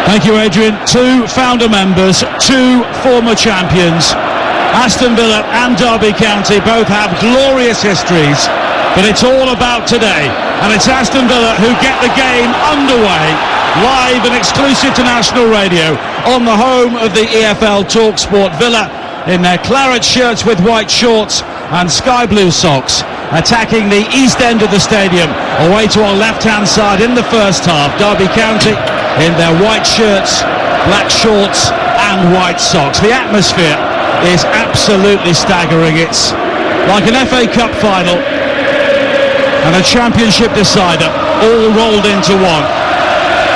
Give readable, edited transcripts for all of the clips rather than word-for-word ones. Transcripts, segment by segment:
Thank you, Adrian. 2 founder members, 2 former champions. Aston Villa and Derby County both have glorious histories, but it's all about today, and it's Aston Villa who get the game underway, live and exclusive to national radio, on the home of the EFL TalkSport. Villa in their claret shirts with white shorts and sky blue socks, attacking the east end of the stadium, away to our left-hand side in the first half. Derby County in their white shirts, black shorts and white socks. The atmosphere is absolutely staggering. It's like an FA Cup final and a championship decider all rolled into one.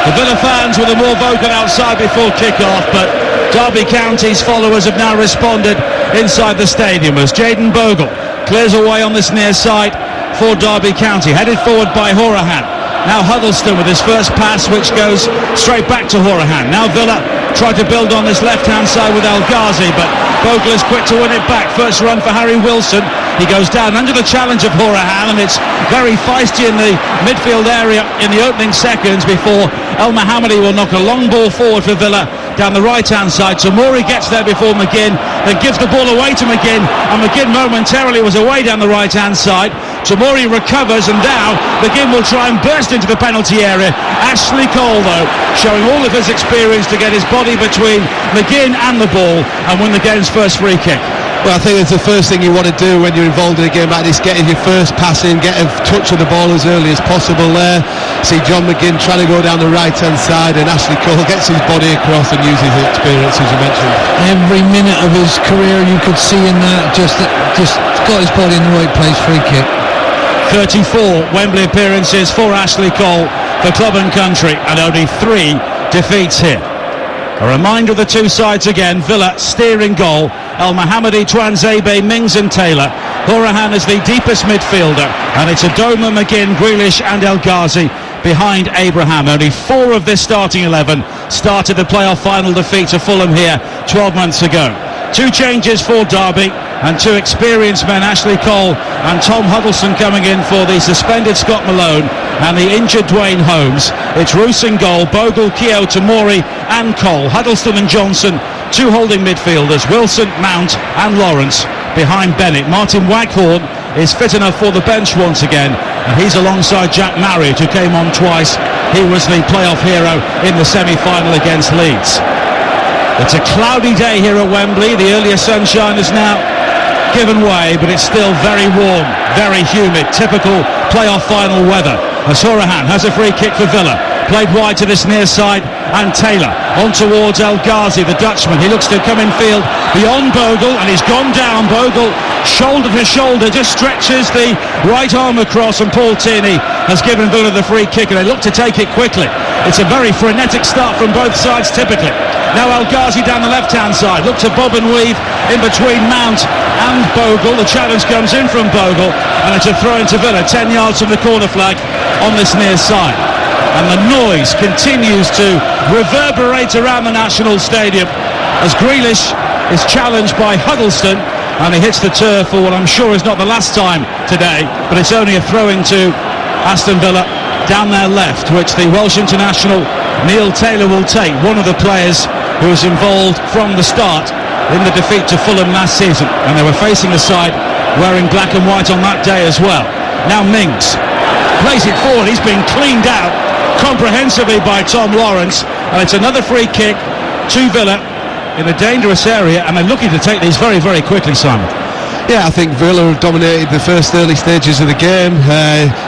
The Villa fans were the more vocal outside before kick-off, but Derby County's followers have now responded inside the stadium as Jayden Bogle clears away on this near side for Derby County, headed forward by Horahan. Now Huddleston with his first pass, which goes straight back to Horahan. Now Villa try to build on this left-hand side with El Ghazi, but Bogle is quick to win it back. First run for Harry Wilson. He goes down under the challenge of Horahan, and it's very feisty in the midfield area in the opening seconds before El Mohammadi will knock a long ball forward for Villa down the right-hand side. Tomori gets there before McGinn, then gives the ball away to McGinn, and McGinn momentarily was away down the right-hand side. Tomori recovers, and now McGinn will try and burst into the penalty area. Ashley Cole, though, showing all of his experience to get his body between McGinn and the ball and win the game's first free kick. Well, I think it's the first thing you want to do when you're involved in a game like this, getting your first pass in, get a touch of the ball as early as possible there. See John McGinn trying to go down the right-hand side, and Ashley Cole gets his body across and uses his experience, as you mentioned. Every minute of his career you could see in that, just got his body in the right place, free kick. 34 Wembley appearances for Ashley Cole for club and country, and only 3 defeats here. A reminder of the two sides again. Villa steering goal, El Mohammadi, Twanzebe, Mings and Taylor. Horahan is the deepest midfielder, and it's Adoma, McGinn, Grealish and El Ghazi behind Abraham. Only 4 of this starting 11 started the playoff final defeat to Fulham here 12 months ago. 2 changes for Derby, and 2 experienced men, Ashley Cole and Tom Huddleston, coming in for the suspended Scott Malone and the injured Dwayne Holmes. It's Roos in goal, Bogle, Keogh, Tomori and Cole. Huddleston and Johnson, 2 holding midfielders, Wilson, Mount and Lawrence behind Bennett. Martin Waghorn is fit enough for the bench once again, and he's alongside Jack Marriott, who came on twice. He was the playoff hero in the semi-final against Leeds. It's a cloudy day here at Wembley. The earlier sunshine is now given way, but it's still very warm, very humid, typical playoff final weather. As Horahan has a free kick for Villa, played wide to this near side, and Taylor on towards El Ghazi, the Dutchman. He looks to come in field beyond Bogle, and he's gone down. Bogle, shoulder to shoulder, just stretches the right arm across, and Paul Tierney has given Villa the free kick, and they look to take it quickly. It's a very frenetic start from both sides typically. Now El Ghazi down the left-hand side, look to bob and weave in between Mount and Bogle. The challenge comes in from Bogle, and it's a throw into Villa, 10 yards from the corner flag on this near side. And the noise continues to reverberate around the National Stadium as Grealish is challenged by Huddleston, and he hits the turf for what I'm sure is not the last time today, but it's only a throw into Aston Villa down their left, which the Welsh international Neil Taylor will take, one of the players who was involved from the start in the defeat to Fulham last season, and they were facing the side wearing black and white on that day as well. Now Mings plays it forward, he's been cleaned out comprehensively by Tom Lawrence, and it's another free kick to Villa in a dangerous area, and they're looking to take these very, very quickly, Simon. Yeah, I think Villa have dominated the first early stages of the game.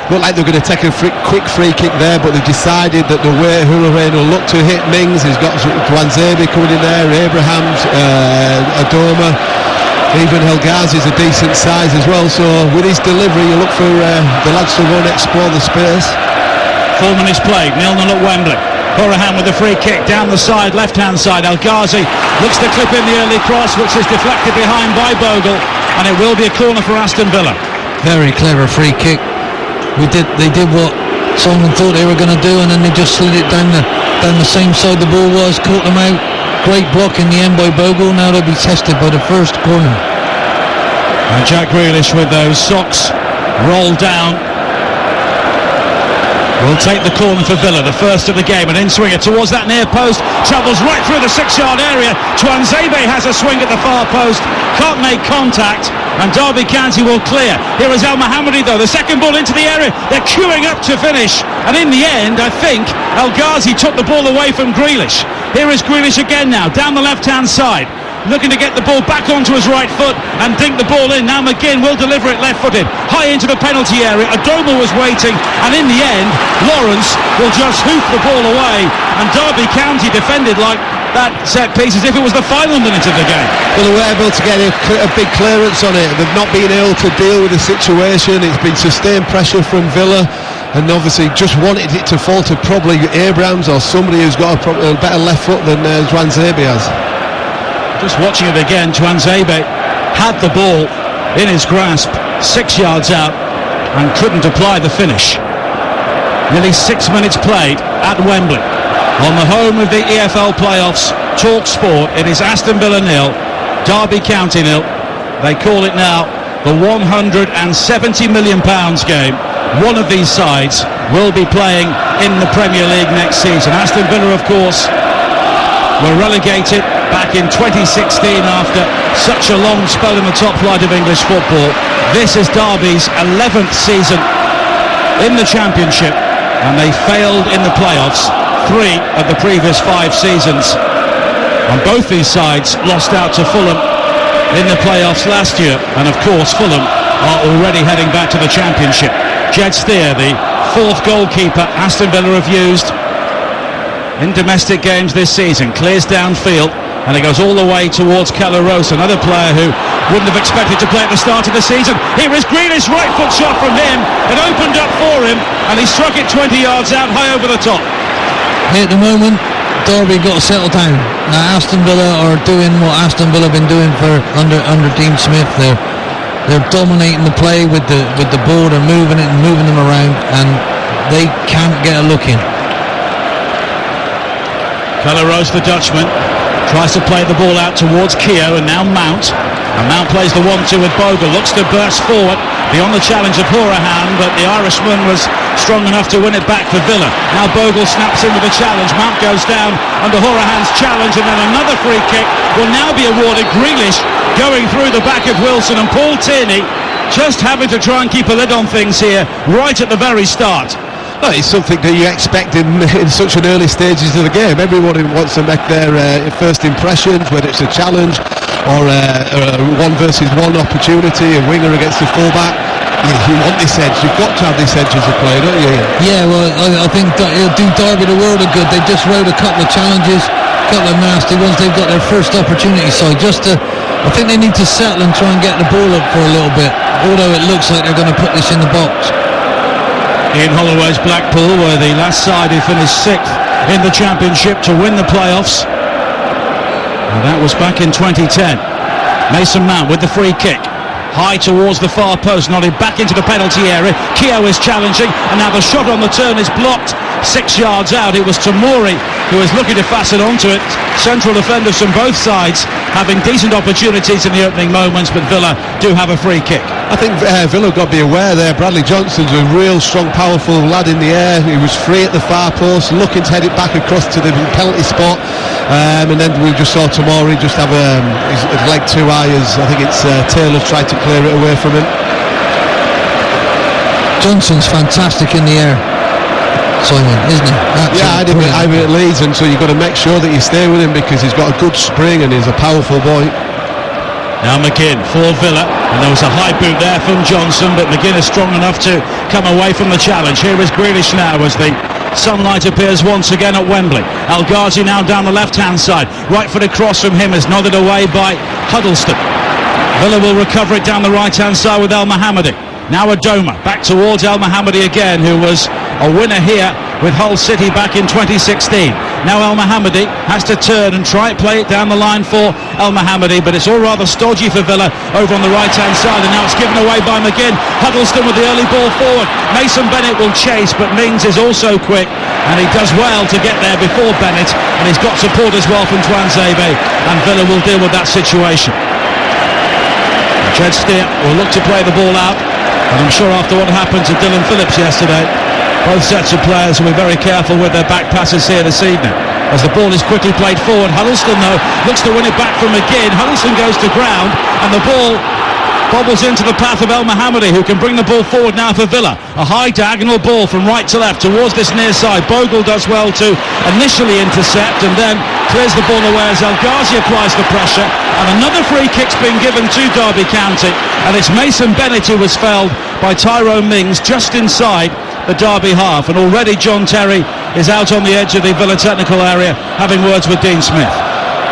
Looked like they were going to take a quick free kick there, but they've decided that the way Horahan will look to hit Mings. He's got Twanzebe coming in there, Abrahams, Adoma, even El Ghazi is a decent size as well. So with his delivery, you look for the lads to go and explore the space. 4 minutes played, 0-0 at Wembley. Horahan with the free kick down the side, left-hand side. El Ghazi looks to clip in the early cross, which is deflected behind by Bogle, and it will be a corner for Aston Villa. Very clever free kick. They did what Simon thought they were going to do, and then they just slid it down the same side the ball was, caught them out. Great block in the end by Bogle. Now they'll be tested by the first corner. And Jack Grealish with those socks rolled down will take the corner for Villa, the first of the game. An in-swinger towards that near post, travels right through the 6-yard area. Tuanzebe has a swing at the far post, can't make contact, and Derby County will clear. Here is El Mohammadi though, the second ball into the area. They're queuing up to finish, and in the end I think El Ghazi took the ball away from Grealish. Here is Grealish again now, down the left-hand side, looking to get the ball back onto his right foot and dink the ball in. Now McGinn will deliver it left-footed, high into the penalty area. Adoma was waiting, and in the end, Lawrence will just hoof the ball away, and Derby County defended like that set piece as if it was the final minute of the game. Well, they were able to get a big clearance on it. They've not been able to deal with the situation. It's been sustained pressure from Villa, and obviously just wanted it to fall to probably Abrahams or somebody who's got a better left foot than Tuanzebe has. Just watching it again, Tuanzebe had the ball in his grasp 6 yards out and couldn't apply the finish. Nearly 6 minutes played at Wembley on the home of the EFL playoffs. Talk Sport. It is Aston Villa 0, Derby County 0. They call it now the £170 million game. One of these sides will be playing in the Premier League next season. Aston Villa, of course, were relegated back in 2016 after such a long spell in the top flight of English football. This is Derby's 11th season in the Championship, and they failed in the playoffs 3 of the previous 5 seasons, and both these sides lost out to Fulham in the playoffs last year, and of course Fulham are already heading back to the Championship. Jed Steer, the 4th goalkeeper Aston Villa have used in domestic games this season, clears downfield and it goes all the way towards Calaros, another player who wouldn't have expected to play at the start of the season. Here is Grealish, right foot shot from him. It opened up for him and he struck it 20 yards out, high over the top. At the moment, Derby got to settle down. Now Aston Villa are doing what Aston Villa have been doing for under Dean Smith. They're dominating the play with the ball. They're moving it and moving them around, and they can't get a look in. Calaros, the Dutchman, tries to play the ball out towards Keogh, and now Mount. And Mount plays the 1-2 with Bogle, looks to burst forward beyond the challenge of Horahan, but the Irishman was strong enough to win it back for Villa. Now Bogle snaps in with a challenge. Mount goes down under Horahan's challenge, and then another free kick will now be awarded. Grealish going through the back of Wilson, and Paul Tierney just having to try and keep a lid on things here right at the very start. Well, it's something that you expect in such an early stages of the game. Everybody wants to make their first impressions, whether it's a challenge or a 1-versus-1 opportunity, a winger against a fullback. You want this edge. You've got to have this edge as a player, don't you? Yeah, well, I think it'll do Derby the world of good. They just rode a couple of challenges, a couple of nasty ones. They've got their first opportunity, so I think they need to settle and try and get the ball up for a little bit, although it looks like they're going to put this in the box. Ian Holloway's Blackpool were the last side who finished 6th in the Championship to win the playoffs, and that was back in 2010. Mason Mount with the free kick, high towards the far post, nodded back into the penalty area. Keogh is challenging, and now the shot on the turn is blocked 6 yards out. It was Tamori who was looking to fasten onto it. Central defenders from both sides having decent opportunities in the opening moments, but Villa do have a free kick. I think Villa got to be aware there. Bradley Johnson's a real strong, powerful lad in the air. He was free at the far post, looking to head it back across to the penalty spot, and then we just saw Tamori just have his leg too high as I think it's Taylor tried to clear it away from him. Johnson's fantastic in the air, Simon, isn't he? Absolutely. Yeah, I mean, it leads, and so you've got to make sure that you stay with him because he's got a good spring and he's a powerful boy. Now McGinn for Villa, and there was a high boot there from Johnson, but McGinn is strong enough to come away from the challenge. Here is Grealish now as the sunlight appears once again at Wembley. El Ghazi now down the left-hand side. Right foot across from him is nodded away by Huddleston. Villa will recover it down the right-hand side with El Mohammadi. Now Adoma, back towards El Mohammadi again, who was a winner here with Hull City back in 2016. Now El Mohammadi has to turn and try to play it down the line for El Mohammadi, but it's all rather stodgy for Villa over on the right-hand side, and now it's given away by McGinn. Huddleston with the early ball forward. Mason Bennett will chase, but Mings is also quick, and he does well to get there before Bennett, and he's got support as well from Tuanzebe, and Villa will deal with that situation. Jed Steer will look to play the ball out, and I'm sure after what happened to Dylan Phillips yesterday, Both sets of players will be very careful with their back passes here this evening. As the ball is quickly played forward, Huddleston though looks to win it back from McGinn. Huddleston goes to ground and the ball bobbles into the path of El Mohammadi, who can bring the ball forward now for Villa. A high diagonal ball from right to left towards this near side. Bogle does well to initially intercept and then clears the ball away as El Ghazi applies the pressure, and another free kick's been given to Derby County, and it's Mason Bennett who was felled by Tyrone Mings just inside the Derby half, and already John Terry is out on the edge of the Villa technical area having words with Dean Smith.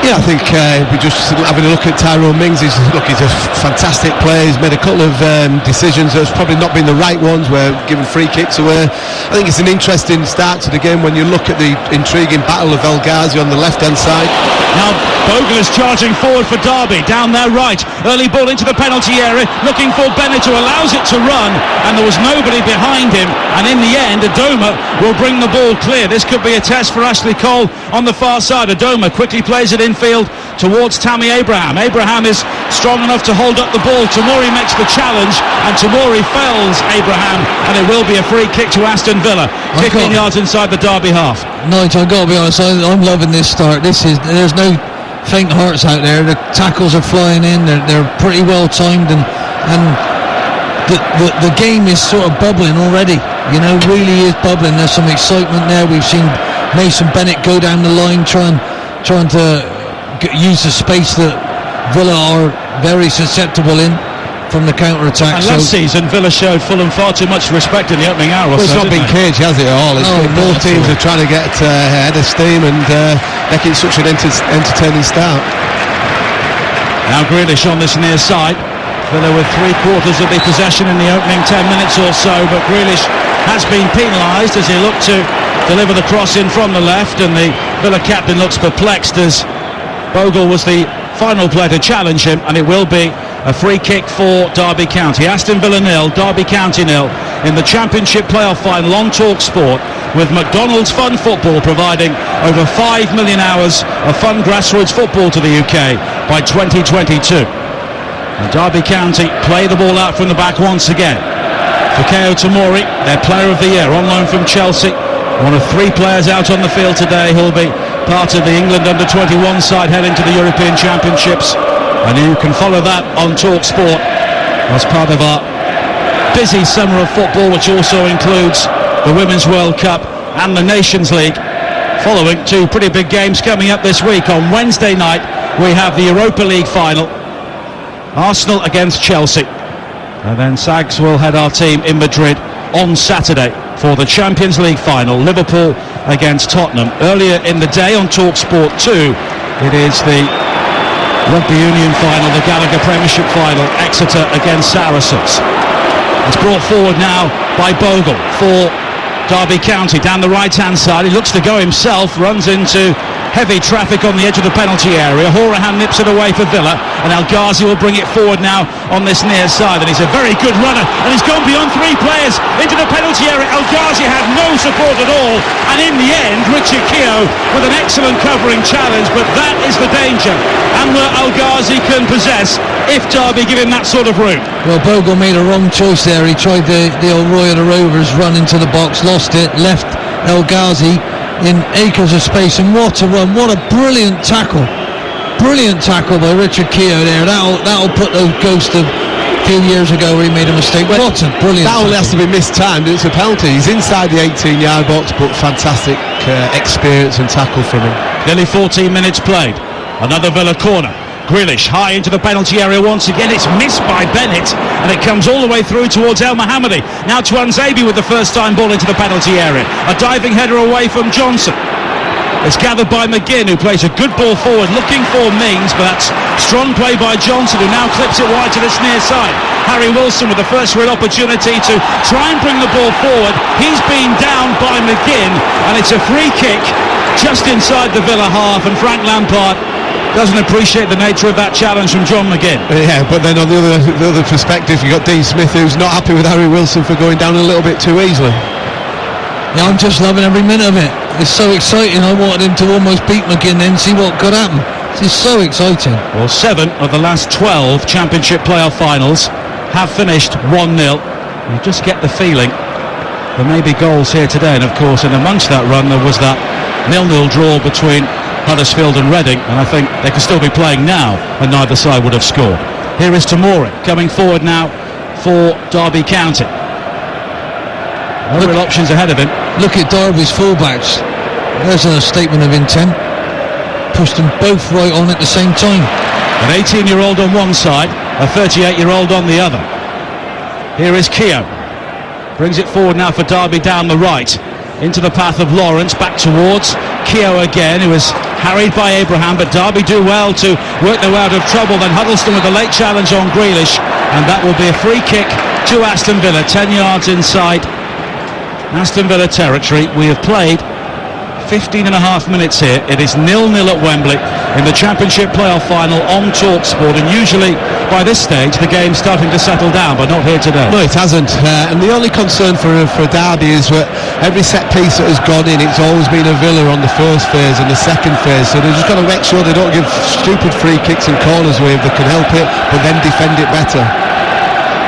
Yeah, I think we're just having a look at Tyrone Mings. He's a fantastic player. He's made a couple of decisions that's probably not been the right ones, where giving free kicks away. I think it's an interesting start to the game when you look at the intriguing battle of El Ghazi on the left-hand side. Now Bogle is charging forward for Derby, down their right. Early ball into the penalty area, looking for Bennett, who allows it to run, and there was nobody behind him, and in the end Adoma will bring the ball clear. This could be a test for Ashley Cole on the far side. Adoma quickly plays it infield towards Tammy Abraham. Abraham is strong enough to hold up the ball. Tamori makes the challenge and Tamori fells Abraham, and it will be a free kick to Aston Villa, 15 yards inside the Derby half. Nigel, I've got to be honest, I'm loving this start. There's no faint hearts out there. The tackles are flying in, they're pretty well timed, and the game is sort of bubbling already, you know, really is bubbling. There's some excitement there. We've seen Mason Bennett go down the line trying to use the space that Villa are very susceptible in from the counter-attack. And last season Villa showed Fulham far too much respect in the opening hour. It's not been caged, has it, at all? Both teams are trying to get ahead of steam and make it such an entertaining start. Now Grealish on this near side. Villa with 3/4 of the possession in the opening 10 minutes or so, but Grealish has been penalised as he looked to deliver the cross in from the left, and the Villa captain looks perplexed as Bogle was the final player to challenge him, and it will be a free kick for Derby County. Aston Villa 0, Derby County 0 in the Championship playoff final on Talk Sport, with McDonald's Fun Football providing over 5 million hours of fun grassroots football to the UK by 2022. And Derby County play the ball out from the back once again. Fikayo Tomori, their player of the year, on loan from Chelsea, one of 3 players out on the field today. He'll be part of the England under-21 side heading to the European Championships, and you can follow that on Talk Sport as part of our busy summer of football, which also includes the Women's World Cup and the Nations League, following 2 pretty big games coming up this week. On Wednesday night we have the Europa League final, Arsenal against Chelsea, and then Sags will head our team in Madrid on Saturday for the Champions League final, Liverpool against Tottenham. Earlier in the day on Talk Sport 2 it is the Rugby Union final, the Gallagher Premiership final, Exeter against Saracens. It's brought forward now by Bogle for Derby County down the right hand side. He looks to go himself, runs into heavy traffic on the edge of the penalty area. Horahan nips it away for Villa, and El Ghazi will bring it forward now on this near side, and he's a very good runner, and he's gone beyond 3 players into the penalty area. El Ghazi had no support at all, and in the end Richard Keogh with an excellent covering challenge, but that is the danger Anwar El Ghazi can possess if Derby give him that sort of route. Well, Bogle made a wrong choice there. He tried the old Roy of the Rovers run into the box, lost it, left El Ghazi in acres of space, and what a run, what a brilliant tackle by Richard Keogh there. That'll put the ghost of a few years ago where he made a mistake. What a brilliant that only tackle. has to be mistimed. It's a penalty. He's inside the 18-yard box, but fantastic experience and tackle from him. Nearly 14 minutes played. Another Villa corner. Grealish high into the penalty area once again. It's missed by Bennett, and it comes all the way through towards El Mohammadi. Now Tuanzebe with the first time ball into the penalty area. A diving header away from Johnson. It's gathered by McGinn, who plays a good ball forward looking for Mings, but that's strong play by Johnson, who now clips it wide to this near side. Harry Wilson with the first real opportunity to try and bring the ball forward. He's been down by McGinn, and it's a free kick just inside the Villa half, and Frank Lampard doesn't appreciate the nature of that challenge from John McGinn. Yeah, but then on the other perspective, you've got Dean Smith, who's not happy with Harry Wilson for going down a little bit too easily. Yeah, I'm just loving every minute of it. It's so exciting. I wanted him to almost beat McGinn then see what could happen. It's so exciting. Well, 7 of the last 12 Championship playoff finals have finished 1-0. You just get the feeling there may be goals here today, and of course in amongst that run there was that 0-0 draw between Huddersfield and Reading, and I think they could still be playing now and neither side would have scored. Here is Tomori coming forward now for Derby County. Real options ahead of him. Look at Derby's fullbacks. There's a statement of intent. Pushed them both right on at the same time. An 18-year-old on one side, a 38-year-old on the other. Here is Keogh. Brings it forward now for Derby down the right. Into the path of Lawrence, back towards Keogh again, who is harried by Abraham, but Derby do well to work their way out of trouble. Then Huddleston with a late challenge on Grealish, and that will be a free kick to Aston Villa, 10 yards inside Aston Villa territory. We have played 15 and a half minutes here. It is 0-0 at Wembley in the Championship playoff final on TalkSport, and usually by this stage the game's starting to settle down, but not here today. No, it hasn't, and the only concern for Derby is that every set piece that has gone in, it's always been a Villa on the first phase and the second phase, so they've just got to make sure they don't give stupid free kicks and corners away if they can help it, but then defend it better.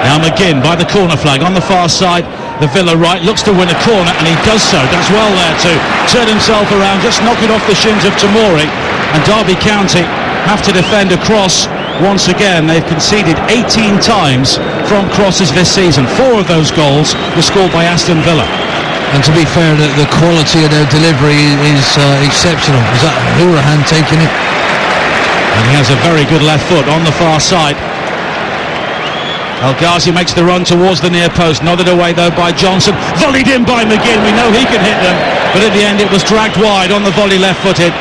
Now McGinn by the corner flag on the far side. The Villa right looks to win a corner, and he does so. Does well there to turn himself around, just knock it off the shins of Tomori. And Derby County have to defend a cross once again. They've conceded 18 times from crosses this season. 4 of those goals were scored by Aston Villa. And to be fair, the quality of their delivery is exceptional. Is that Hourahan taking it? And he has a very good left foot on the far side. El Ghazi makes the run towards the near post, nodded away though by Johnson, volleyed in by McGinn. We know he can hit them, but at the end it was dragged wide on the volley, left-footed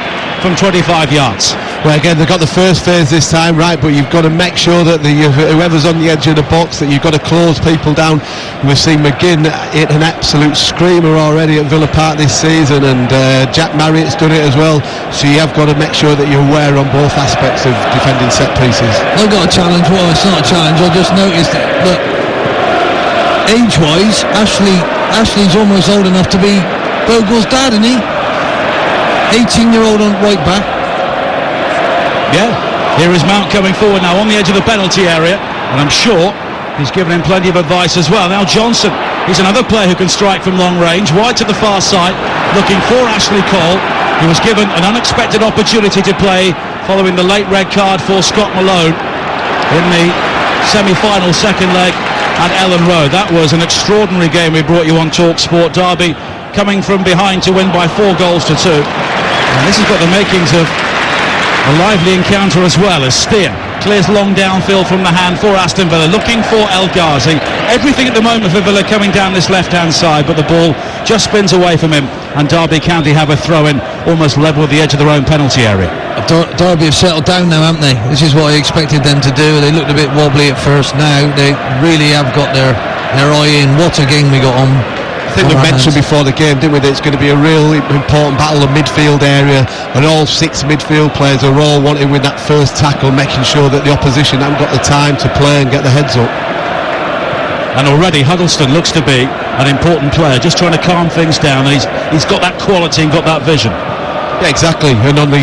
from 25 yards. Well, again, they've got the first phase this time, right, but you've got to make sure that whoever's on the edge of the box, that you've got to close people down. We've seen McGinn hit an absolute screamer already at Villa Park this season, and Jack Marriott's done it as well, so you have got to make sure that you're aware on both aspects of defending set pieces. I've got a challenge. Well, it's not a challenge, I just noticed that age-wise, Ashley's almost old enough to be Bogle's dad, isn't he? 18-year-old on right back. Yeah, here is Mount coming forward now on the edge of the penalty area, and I'm sure he's given him plenty of advice as well. Now Johnson, he's another player who can strike from long range, wide to the far side, looking for Ashley Cole. He was given an unexpected opportunity to play following the late red card for Scott Malone in the semi-final second leg at Ellen Road. That was an extraordinary game we brought you on TalkSport. Derby coming from behind to win by 4 goals to 2. And this has got the makings of a lively encounter as well, as Steer clears long downfield from the hand for Aston Villa, looking for El Ghazi. Everything at the moment for Villa coming down this left-hand side, but the ball just spins away from him, and Derby County have a throw-in almost level with the edge of their own penalty area. Derby have settled down now, haven't they? This is what I expected them to do. They looked a bit wobbly at first. Now they really have got their eye in. What a game we got on. I think we mentioned before the game, didn't we, that it's going to be a real important battle of midfield area, and all 6 midfield players are all wanting with that first tackle, making sure that the opposition haven't got the time to play and get the heads up. And already Huddleston looks to be an important player, just trying to calm things down, and he's got that quality and got that vision. Yeah, exactly, and on the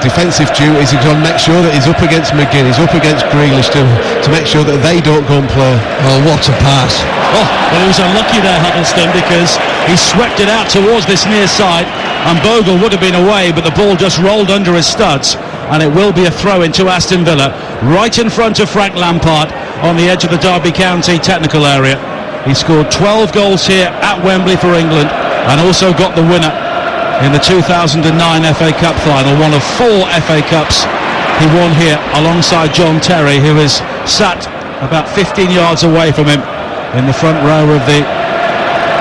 defensive duties, he's going to make sure that he's up against McGinn, he's up against Grealish to make sure that they don't go and play. Oh, what a pass. Oh, well, he was unlucky there, Huddleston, because he swept it out towards this near side, and Bogle would have been away, but the ball just rolled under his studs, and it will be a throw-in to Aston Villa, right in front of Frank Lampard, on the edge of the Derby County technical area. He scored 12 goals here at Wembley for England, and also got the winner in the 2009 FA Cup final, one of 4 FA Cups he won here alongside John Terry, who is sat about 15 yards away from him in the front row of the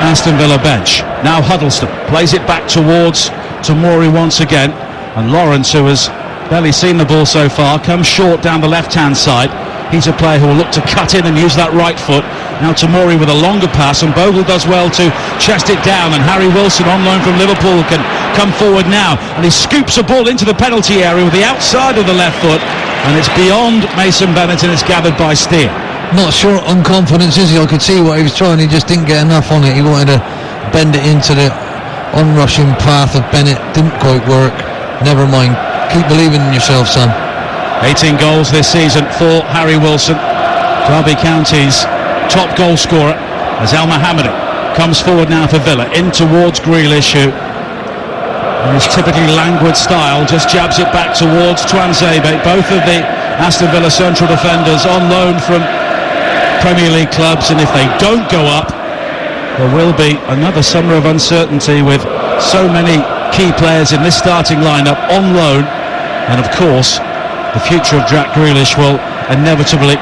Aston Villa bench. Now Huddleston plays it back towards Tomori once again, and Lawrence, who has barely seen the ball so far, comes short down the left-hand side. He's a player who will look to cut in and use that right foot. Now Tomori with a longer pass, and Bogle does well to chest it down, and Harry Wilson on loan from Liverpool can come forward now, and he scoops a ball into the penalty area with the outside of the left foot, and it's beyond Mason Bennett, and it's gathered by Steer. Not short on confidence, is he? I could see what he was trying, he just didn't get enough on it. He wanted to bend it into the onrushing path of Bennett. Didn't quite work. Never mind. Keep believing in yourself, son. 18 goals this season for Harry Wilson, Derby County's top goal scorer, as El Mohammadi comes forward now for Villa, in towards Grealish, who in his typically languid style just jabs it back towards Tuanzebe. Both of the Aston Villa central defenders on loan from Premier League clubs, and if they don't go up, there will be another summer of uncertainty with so many key players in this starting lineup on loan, and of course the future of Jack Grealish will inevitably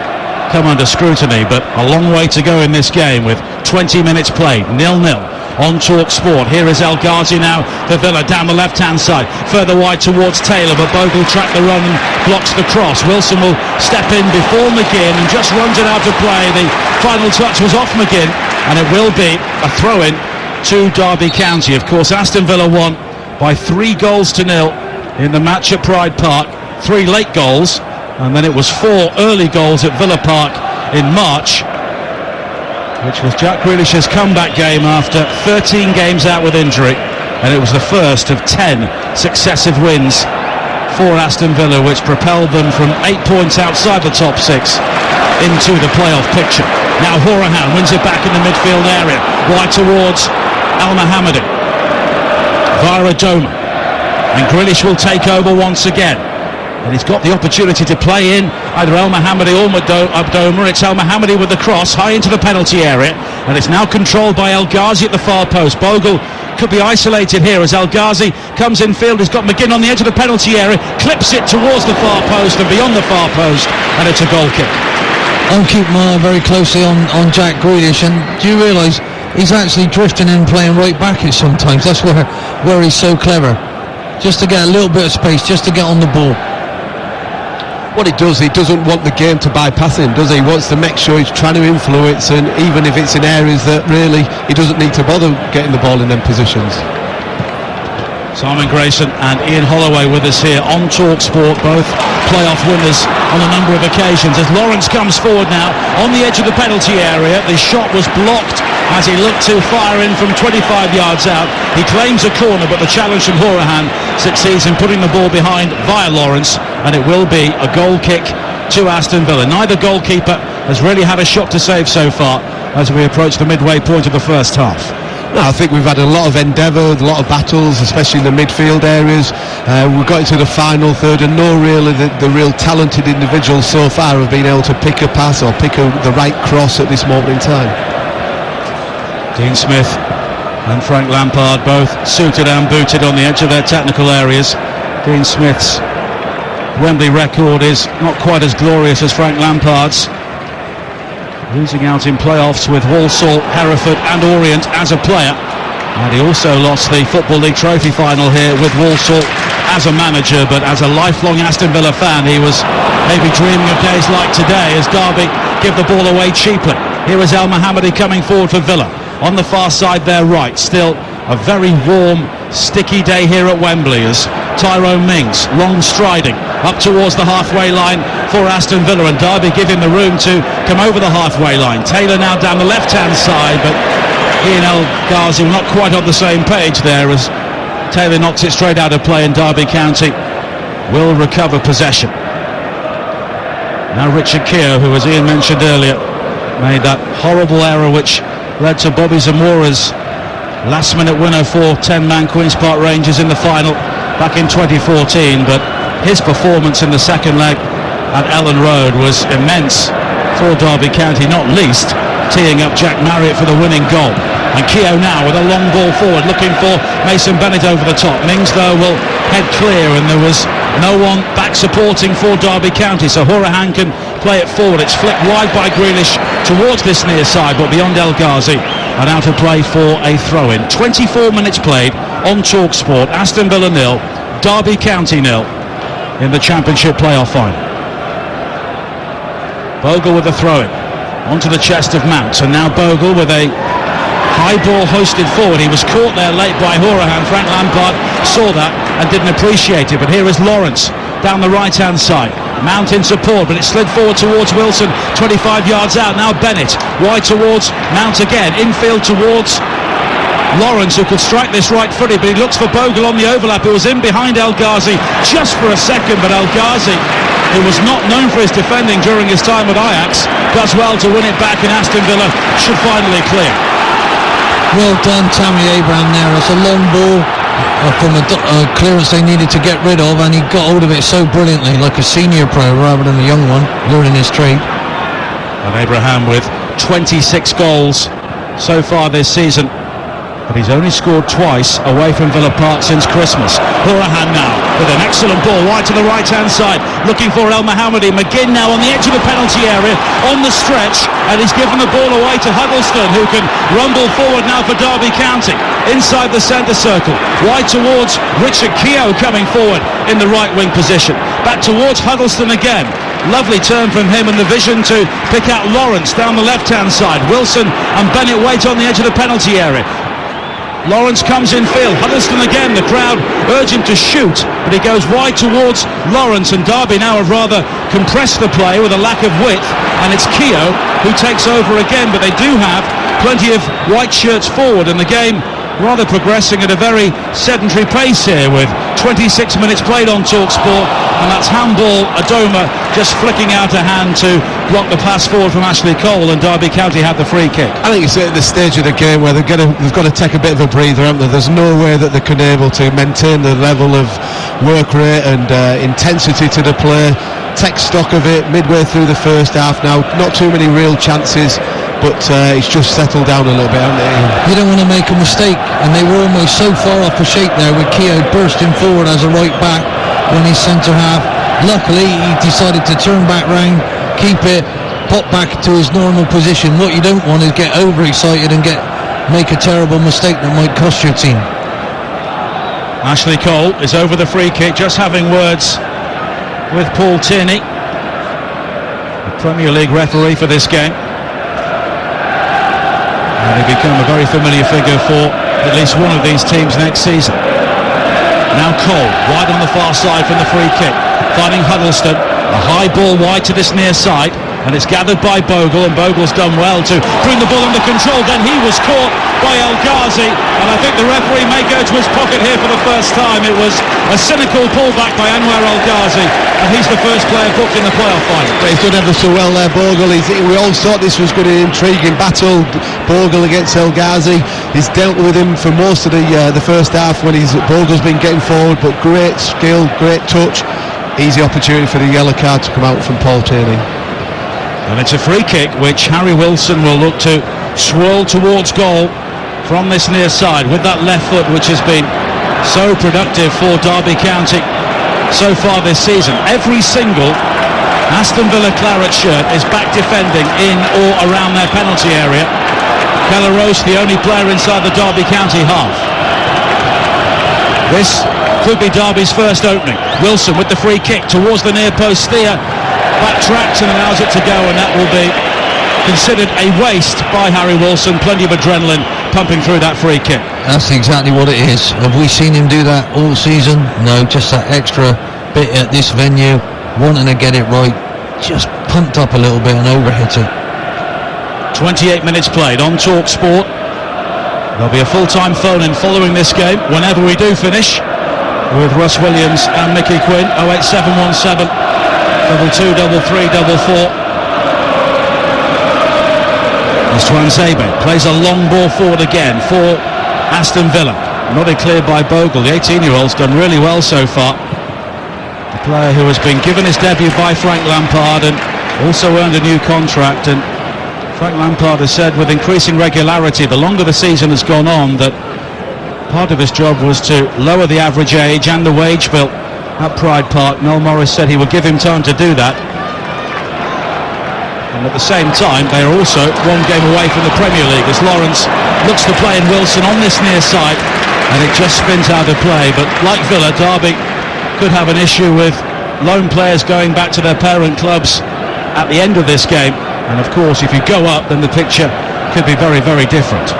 come under scrutiny. But a long way to go in this game with 20 minutes played, 0-0 on Talk Sport. Here is El Ghazi now for Villa down the left hand side, further wide towards Taylor, but Bogle tracked the run and blocks the cross. Wilson will step in before McGinn and just runs it out of play. The final touch was off McGinn, and it will be a throw-in to Derby County. Of course, Aston Villa won by 3-0 in the match at Pride Park, 3 late goals, and then it was 4 early goals at Villa Park in March, which was Jack Grealish's comeback game after 13 games out with injury, and it was the first of 10 successive wins for Aston Villa, which propelled them from 8 points outside the top 6 into the playoff picture. Now Horahan wins it back in the midfield area, wide towards Al Mohammadi via Adoma, and Grealish will take over once again. And he's got the opportunity to play in either El Mohammadi or Adoma. It's El Mohammadi with the cross high into the penalty area, and it's now controlled by El Ghazi at the far post. Bogle could be isolated here as El Ghazi comes in field. He's got McGinn on the edge of the penalty area, clips it towards the far post and beyond the far post, and it's a goal kick. I'll keep my eye very closely on Jack Grealish, and do you realise he's actually drifting in playing right back at sometimes? That's where he's so clever, just to get a little bit of space, just to get on the ball. What he doesn't want the game to bypass him, does he? He wants to make sure he's trying to influence, and even if it's in areas that really he doesn't need to bother getting the ball in them positions. Simon Grayson and Ian Holloway with us here on Talk Sport, both playoff winners on a number of occasions. As Lawrence comes forward now on the edge of the penalty area, the shot was blocked as he looked to fire in from 25 yards out. He claims a corner, but the challenge from Horahan succeeds in putting the ball behind via Lawrence, and it will be a goal kick to Aston Villa. Neither goalkeeper has really had a shot to save so far as we approach the midway point of the first half. No, I think we've had a lot of endeavour, a lot of battles, especially in the midfield areas. We've got into the final third, and the real talented individuals so far have been able to pick a pass or pick the right cross at this moment in time. Dean Smith and Frank Lampard both suited and booted on the edge of their technical areas. Dean Smith's Wembley record is not quite as glorious as Frank Lampard's, losing out in playoffs with Walsall, Hereford and Orient as a player, and he also lost the Football League Trophy final here with Walsall as a manager. But as a lifelong Aston Villa fan, he was maybe dreaming of days like today as Derby give the ball away cheaply. Here is El Mohammadi coming forward for Villa on the far side there right. Still a very warm, sticky day here at Wembley as Tyrone Mings, long striding up towards the halfway line for Aston Villa, and Derby give him the room to come over the halfway line. Taylor now down the left hand side, but he and El Ghazi were not quite on the same page there as Taylor knocks it straight out of play, and Derby County will recover possession. Now Richard Keogh, who, as Ian mentioned earlier, made that horrible error which led to Bobby Zamora's last-minute winner for 10-man Queen's Park Rangers in the final back in 2014, but his performance in the second leg at Ellen Road was immense for Derby County, not least teeing up Jack Marriott for the winning goal. And Keogh now with a long ball forward, looking for Mason Bennett over the top. Mings, though, will head clear, and there was no one back supporting for Derby County, so Horahan can play it forward. It's flicked wide by Grealish towards this near side, but beyond El Ghazi, and out of play for a throw-in. 24 minutes played on Talk Sport. Aston Villa 0, Derby County 0 in the Championship playoff final. Bogle with the throw-in onto the chest of Mount, and now Bogle with a high ball hoisted forward. He was caught there late by Horahan. Frank Lampard saw that and didn't appreciate it, but here is Lawrence down the right hand side. Mount in support, but it slid forward towards Wilson, 25 yards out. Now Bennett wide towards Mount again, infield towards Lawrence, who could strike this right-footed, but he looks for Bogle on the overlap, who was in behind El Ghazi just for a second, but El Ghazi, who was not known for his defending during his time at Ajax, does well to win it back, and Aston Villa should finally clear. Well done, Tammy Abraham there. It's a long ball from a clearance they needed to get rid of, and he got hold of it so brilliantly, like a senior pro rather than a young one learning his trade. And Abraham with 26 goals so far this season, but he's only scored twice away from Villa Park since Christmas. Hourahan now with an excellent ball wide to the right hand side, looking for El Mohammadi. McGinn now on the edge of the penalty area on the stretch, and he's given the ball away to Huddleston, who can rumble forward now for Derby County inside the centre circle, wide towards Richard Keogh, coming forward in the right wing position, back towards Huddleston again. Lovely turn from him, and the vision to pick out Lawrence down the left hand side. Wilson and Bennett wait on the edge of the penalty area. Lawrence comes in field, Huddleston again, the crowd urge him to shoot, but he goes wide towards Lawrence, and Derby now have rather compressed the play with a lack of width, and it's Keogh who takes over again, but they do have plenty of white shirts forward, and the game rather progressing at a very sedentary pace here, with 26 minutes played on TalkSport, and that's handball Adoma just flicking out a hand to block the pass forward from Ashley Cole, and Derby County have the free kick. I think it's at the stage of the game where they've got to take a bit of a breather, haven't they? There's no way that they can able to maintain the level of work rate and intensity to the play. Take stock of it midway through the first half now. Not too many real chances, but it's just settled down a little bit, hasn't it? You don't want to make a mistake, and they were almost so far off the shape there with Keogh bursting forward as a right back when he's centre half. Luckily he decided to turn back round, keep it, pop back to his normal position. What you don't want is get overexcited and make a terrible mistake that might cost your team. Ashley Cole is over the free kick, just having words with Paul Tierney, the Premier League referee for this game. And he'll become a very familiar figure for at least one of these teams next season. Now Cole, wide on the far side from the free kick, finding Huddleston, a high ball wide to this near side, and it's gathered by Bogle, and Bogle's done well to bring the ball under control. Then he was caught by El Ghazi, and I think the referee may go to his pocket here for the first time. It was a cynical pullback by Anwar El Ghazi, and he's the first player booked in the playoff final. But he's done ever so well there, Bogle. We all thought this was going to be an intriguing battle, Bogle against El Ghazi. He's dealt with him for most of the first half when Bogle's been getting forward, but great skill, great touch. Easy opportunity for the yellow card to come out from Paul Tierney. And it's a free kick which Harry Wilson will look to swirl towards goal from this near side with that left foot, which has been so productive for Derby County so far this season. Every single Aston Villa claret shirt is back defending in or around their penalty area. Kelleros, the only player inside the Derby County half. This could be Derby's first opening. Wilson with the free kick towards the near post. Steer backtracks and allows it to go, and that will be considered a waste by Harry Wilson. Plenty of adrenaline pumping through that free kick. That's exactly what it is. Have we seen him do that all season? No, just that extra bit at this venue, wanting to get it right, just pumped up a little bit and overhit it. 28 minutes played on TalkSport. There'll be a full-time phone-in following this game whenever we do finish, with Russ Williams and Mickey Quinn. 08717 223344. As Twanzebe plays a long ball forward again for Aston Villa. Nodded clear by Bogle. The 18-year-old's done really well so far. The player who has been given his debut by Frank Lampard and also earned a new contract. And Frank Lampard has said with increasing regularity, the longer the season has gone on, that part of his job was to lower the average age and the wage bill at Pride Park. Noel Morris said he would give him time to do that. And at the same time, they are also one game away from the Premier League as Lawrence looks to play in Wilson on this near side, and it just spins out of play. But like Villa, Derby could have an issue with loan players going back to their parent clubs at the end of this game. And of course, if you go up, then the picture could be very, very different.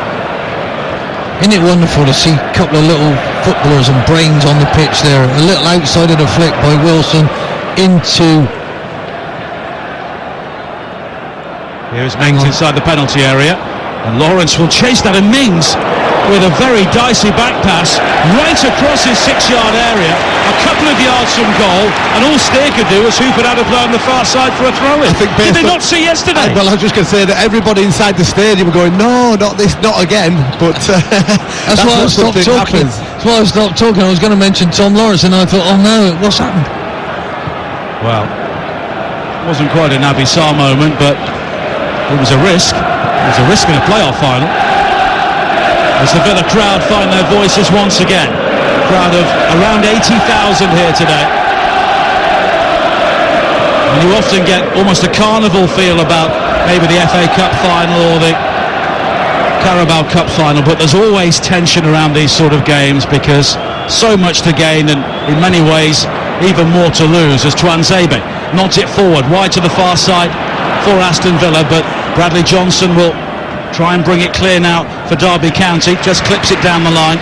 Isn't it wonderful to see a couple of little footballers and brains on the pitch there? A little outside of the flick by Wilson into... Here's Mings inside the penalty area, and Lawrence will chase that, and Mings with a very dicey back pass right across his 6-yard area, a couple of yards from goal, and all Steer could do was hoop it out of play on the far side for a throw-in. Did they not see yesterday? Well, I was just going to say that everybody inside the stadium were going, no, not this, not again. But that's why I stopped talking. That's why I stopped talking. I was going to mention Tom Lawrence, and I thought, oh no, what's happened? Well, it wasn't quite an Naby Sarr moment, but it was a risk. It was a risk in a playoff final. As the Villa crowd find their voices once again. A crowd of around 80,000 here today. And you often get almost a carnival feel about maybe the FA Cup final or the Carabao Cup final, but there's always tension around these sort of games because so much to gain and in many ways even more to lose, as Tuanzebe nods it forward wide to the far side for Aston Villa, but Bradley Johnson will try and bring it clear now for Derby County, just clips it down the line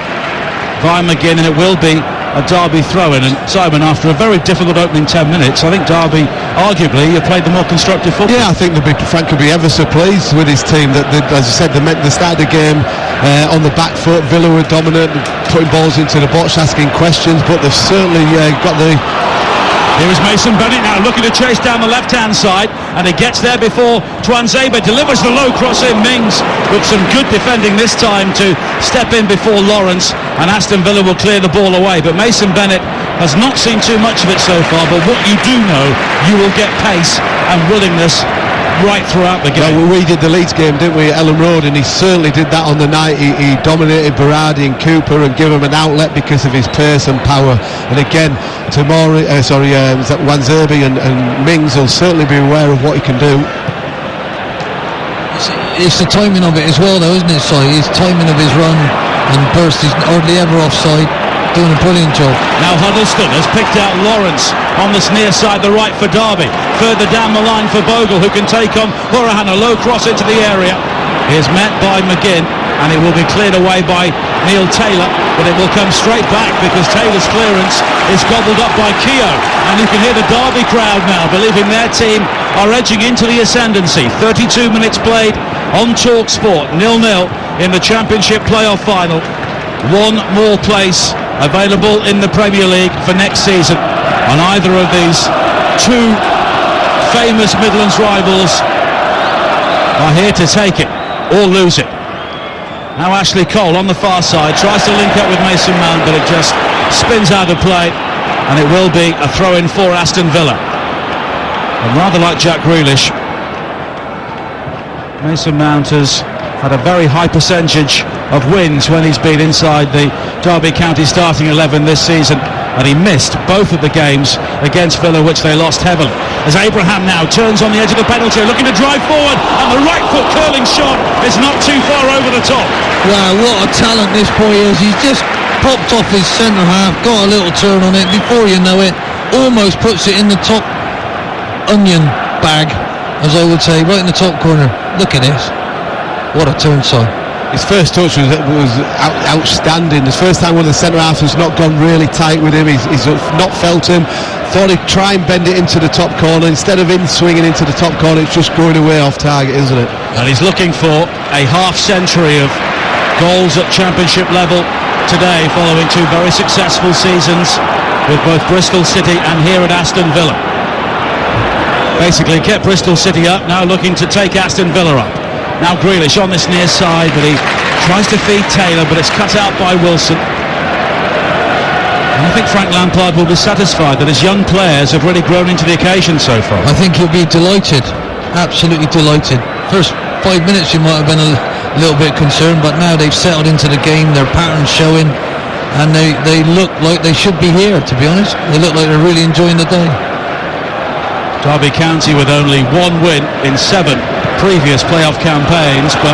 via McGinn, and it will be a Derby throw-in. And Simon, after a very difficult opening 10 minutes, I think Derby arguably played the more constructive football. Yeah, I think Frank could be ever so pleased with his team. That as I said, they started the game on the back foot. Villa were dominant, putting balls into the box, asking questions, but they've certainly got the... Here is Mason Bennett now looking to chase down the left-hand side, and he gets there before Tuanzebe delivers the low cross in. Mings with some good defending this time to step in before Lawrence, and Aston Villa will clear the ball away. But Mason Bennett has not seen too much of it so far, but what you do know, you will get pace and willingness right throughout the game. Well, we did the Leeds game, didn't we, at Ellen Road, and he certainly did that on the night. He dominated Berardi and Cooper and gave him an outlet because of his pace and power. And again, Wanzerbe and Mings will certainly be aware of what he can do. It's the timing of it as well, though, isn't it, Si? His timing of his run and burst is hardly ever offside. Doing a brilliant job. Now Huddleston has picked out Lawrence on this near side, the right for Derby. Further down the line for Bogle, who can take on Horahan. A low cross into the area. He is met by McGinn, and it will be cleared away by Neil Taylor, but it will come straight back because Taylor's clearance is gobbled up by Keogh. And you can hear the Derby crowd now believing their team are edging into the ascendancy. 32 minutes played on TalkSport, 0-0 in the Championship playoff final. One more place available in the Premier League for next season, and either of these two famous Midlands rivals are here to take it or lose it. Now Ashley Cole on the far side tries to link up with Mason Mount, but it just spins out of play, and it will be a throw-in for Aston Villa. And rather like Jack Grealish, Mason Mount has had a very high percentage of wins when he's been inside the Derby County starting 11 this season, and he missed both of the games against Villa, which they lost heavily. As Abraham now turns on the edge of the penalty, looking to drive forward, and the right foot curling shot is not too far over the top. Wow, what a talent this boy is. He's just popped off his centre half, got a little turn on it, before you know it, almost puts it in the top onion bag, as I would say, right in the top corner. Look at this. What a turn, son. His first touch was outstanding. The first time when the centre half has not gone really tight with him, he's not felt him. Thought he'd try and bend it into the top corner. Instead of swinging into the top corner, it's just going away off target, isn't it? And he's looking for a half century of goals at Championship level today, following two very successful seasons with both Bristol City and here at Aston Villa. Basically kept Bristol City up, now looking to take Aston Villa up. Now Grealish on this near side, but he tries to feed Taylor, but it's cut out by Wilson. And I think Frank Lampard will be satisfied that his young players have really grown into the occasion so far. I think he'll be delighted, absolutely delighted. First 5 minutes you might have been a little bit concerned, but now they've settled into the game, their pattern's showing, and they look like they should be here, to be honest. They look like they're really enjoying the day. Derby County with only one win in 7 previous playoff campaigns, but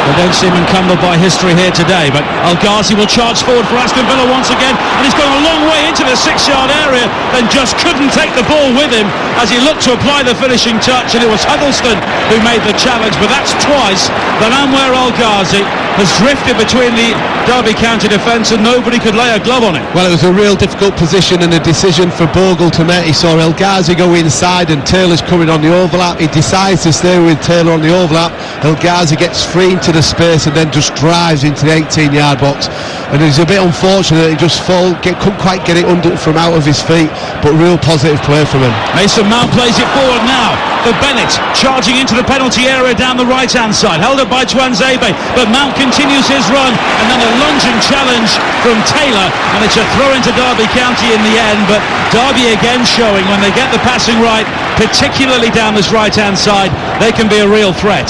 they don't seem encumbered by history here today. But El Ghazi will charge forward for Aston Villa once again, and he's gone a long way into the 6-yard area, then just couldn't take the ball with him as he looked to apply the finishing touch, and it was Huddleston who made the challenge. But that's twice that Anwar El Ghazi has drifted between the Derby County defence and nobody could lay a glove on it. Well, it was a real difficult position and a decision for Bogle to make. He saw El Ghazi go inside and Taylor's coming on the overlap. He decides to stay with Taylor on the overlap. El Ghazi gets free into the space and then just drives into the 18-yard box. And it's a bit unfortunate that he just couldn't quite get it under from out of his feet, but real positive play from him. Mason Mount plays it forward now for Bennett, charging into the penalty area down the right-hand side, held up by Tuanzebe, but Mount continues his run, and then a lunging challenge from Taylor, and it's a throw into Derby County in the end. But Derby again showing when they get the passing right, particularly down this right-hand side, they can be a real threat.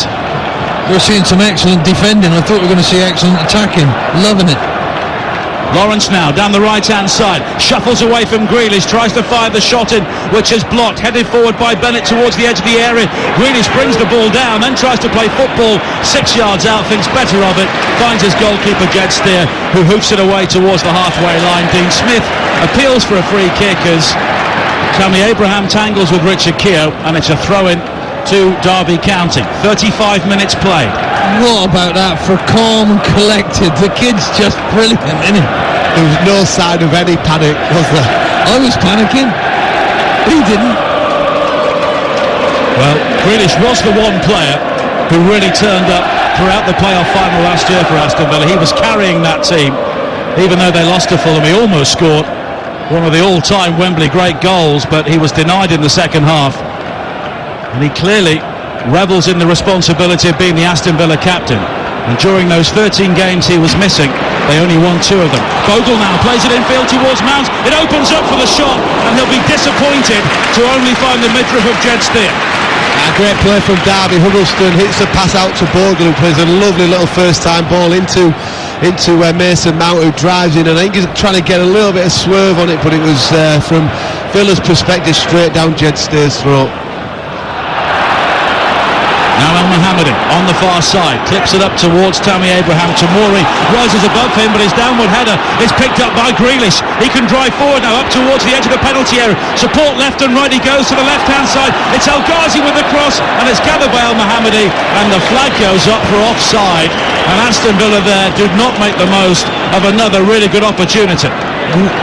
We're seeing some excellent defending. I thought we were going to see excellent attacking. Loving it. Lawrence now down the right-hand side, shuffles away from Grealish, tries to fire the shot in, which is blocked, headed forward by Bennett towards the edge of the area. Grealish brings the ball down, then tries to play football 6 yards out, thinks better of it, finds his goalkeeper Jed Steer, who hoops it away towards the halfway line. Dean Smith appeals for a free kick as Tammy Abraham tangles with Richard Keogh, and it's a throw-in to Derby County. 35 minutes played. What about that for calm and collected? The kid's just brilliant, isn't he? There was no sign of any panic, was there? I was panicking. He didn't. Well, Grealish was the one player who really turned up throughout the playoff final last year for Aston Villa. He was carrying that team, even though they lost to Fulham. He almost scored one of the all-time Wembley great goals, but he was denied in the second half. And he clearly revels in the responsibility of being the Aston Villa captain. And during those 13 games he was missing, they only won 2 of them. Bogle now plays it infield towards Mount. It opens up for the shot, and he'll be disappointed to only find the midriff of Jed Steer. A great play from Derby. Huddleston hits the pass out to Bogle, who plays a lovely little first-time ball into Mason Mount, who drives in, and I think he's trying to get a little bit of swerve on it, but it was from Villa's perspective straight down Jed Steer's throat. Now El Mohammedi on the far side, clips it up towards Tammy Abraham. Tomori rises above him, but his downward header is picked up by Grealish. He can drive forward now up towards the edge of the penalty area. Support left and right, he goes to the left-hand side. It's El Ghazi with the cross, and it's gathered by El Mohammedi, and the flag goes up for offside. And Aston Villa there did not make the most of another really good opportunity.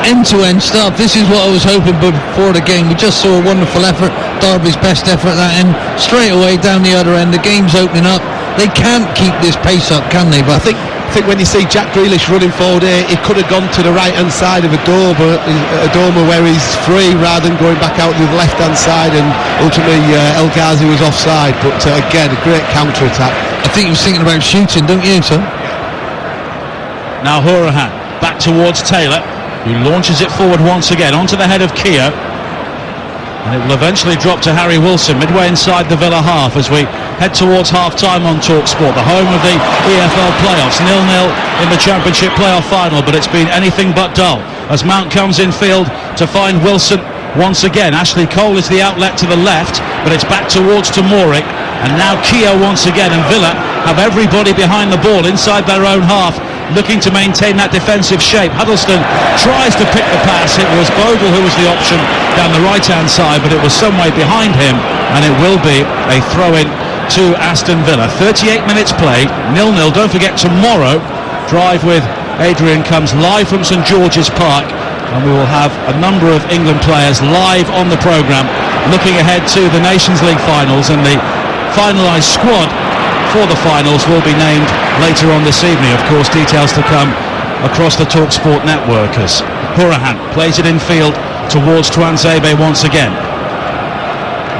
End-to-end stuff. This is what I was hoping before the game. We just saw a wonderful effort, Derby's best effort at that end, straight away down the other end. The game's opening up. They can't keep this pace up, can they? But I think when you see Jack Grealish running forward here, he could have gone to the right-hand side of Adoma where he's free, rather than going back out to the left-hand side, and ultimately El Ghazi was offside. But again, a great counter-attack. I think he was thinking about shooting, don't you, son? Now Hourahan back towards Taylor, who launches it forward once again onto the head of Keogh, and it will eventually drop to Harry Wilson midway inside the Villa half as we head towards half-time on TalkSport, the home of the EFL playoffs. 0-0 in the Championship playoff final, but it's been anything but dull as Mount comes in field to find Wilson once again. Ashley Cole is the outlet to the left, but it's back towards Tomori, and now Keogh once again, and Villa have everybody behind the ball inside their own half, looking to maintain that defensive shape. Huddleston tries to pick the pass. It was Bogle who was the option down the right-hand side, but it was some way behind him, and it will be a throw-in to Aston Villa. 38 minutes played, 0-0. Don't forget, tomorrow, Drive with Adrian comes live from St George's Park, and we will have a number of England players live on the programme, looking ahead to the Nations League finals, and the finalised squad for the finals will be named later on this evening. Of course, details to come across the TalkSport network as Hourahan plays it in field towards Tuanzebe once again.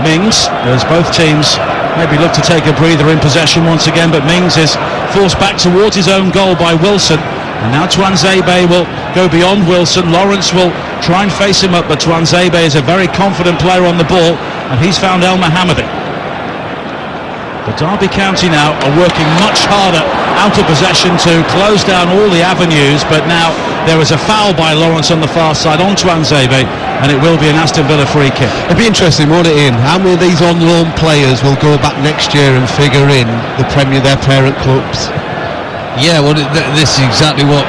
Mings, as both teams maybe look to take a breather in possession once again, but Mings is forced back towards his own goal by Wilson, and now Tuanzebe will go beyond Wilson. Lawrence will try and face him up, but Tuanzebe is a very confident player on the ball, and he's found El Mohammedi. But Derby County now are working much harder out of possession to close down all the avenues, but now there is a foul by Lawrence on the far side on Tuanzebe, and it will be an Aston Villa free kick. It'd be interesting, won't it, Ian? How many of these on-loan players will go back next year and figure in their parent clubs? Yeah, well, this is exactly what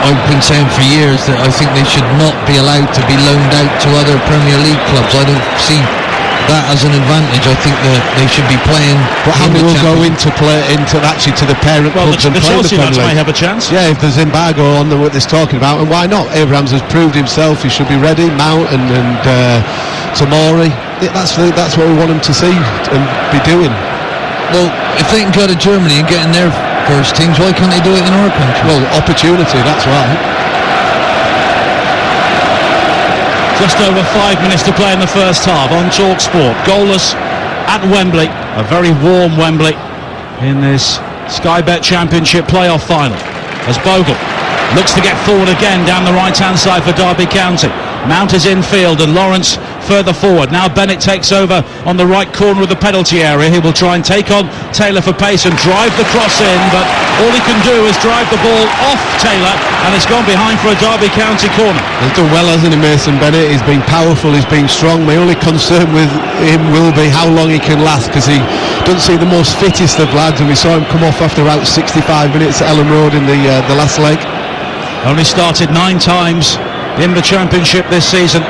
I've been saying for years, that I think they should not be allowed to be loaned out to other Premier League clubs. I don't see that as an advantage. I think that they should be playing. But how many will go into the parent clubs and play Chelsea the Premier League? may have a chance. Yeah, if there's embargo on what they're talking about, and why not? Abrahams has proved himself; he should be ready. Mount and Tomori. That's what we want them to see and be doing. Well, if they can go to Germany and get in their first teams. Why can't they do it in our country? Well, opportunity, that's right. Just over 5 minutes to play in the first half on TalkSport. Goalless at Wembley, a very warm Wembley in this Sky Bet Championship playoff final. As Bogle looks to get forward again down the right-hand side for Derby County. Mount is infield and Lawrence further forward. Now Bennett takes over on the right corner of the penalty area. He will try and take on Taylor for pace and drive the cross in, but all he can do is drive the ball off Taylor, and it's gone behind for a Derby County corner. He's done well, hasn't he, Mason Bennett? He's been powerful, he's been strong. My only concern with him will be how long he can last, because he doesn't seem the most fittest of lads, and we saw him come off after about 65 minutes at Ellen Road in the last leg. Only started 9 times in the Championship this season,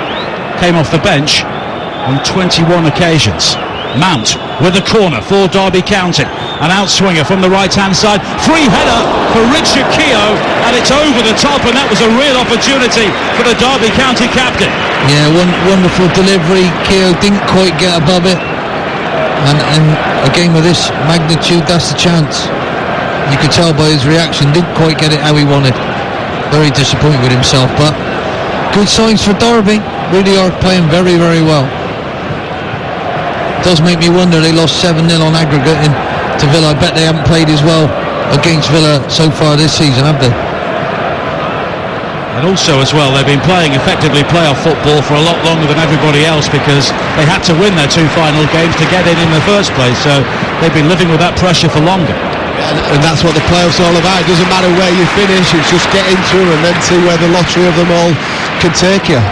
came off the bench on 21 occasions. Mount with the corner for Derby County, an outswinger from the right-hand side, free header for Richard Keogh, and it's over the top, and that was a real opportunity for the Derby County captain. Yeah, wonderful delivery. Keogh didn't quite get above it, and a game of this magnitude, that's the chance. You could tell by his reaction, didn't quite get it how he wanted. Very disappointed with himself, but good signs for Derby. Really are playing very, very well. Does make me wonder, they lost 7-0 on aggregate to Villa. I bet they haven't played as well against Villa so far this season, have they? And also as well, they've been playing effectively playoff football for a lot longer than everybody else, because they had to win their 2 final games to get in the first place, so they've been living with that pressure for longer. And that's what the playoffs are all about. It doesn't matter where you finish, it's just get into and then see where the lottery of them all can take you.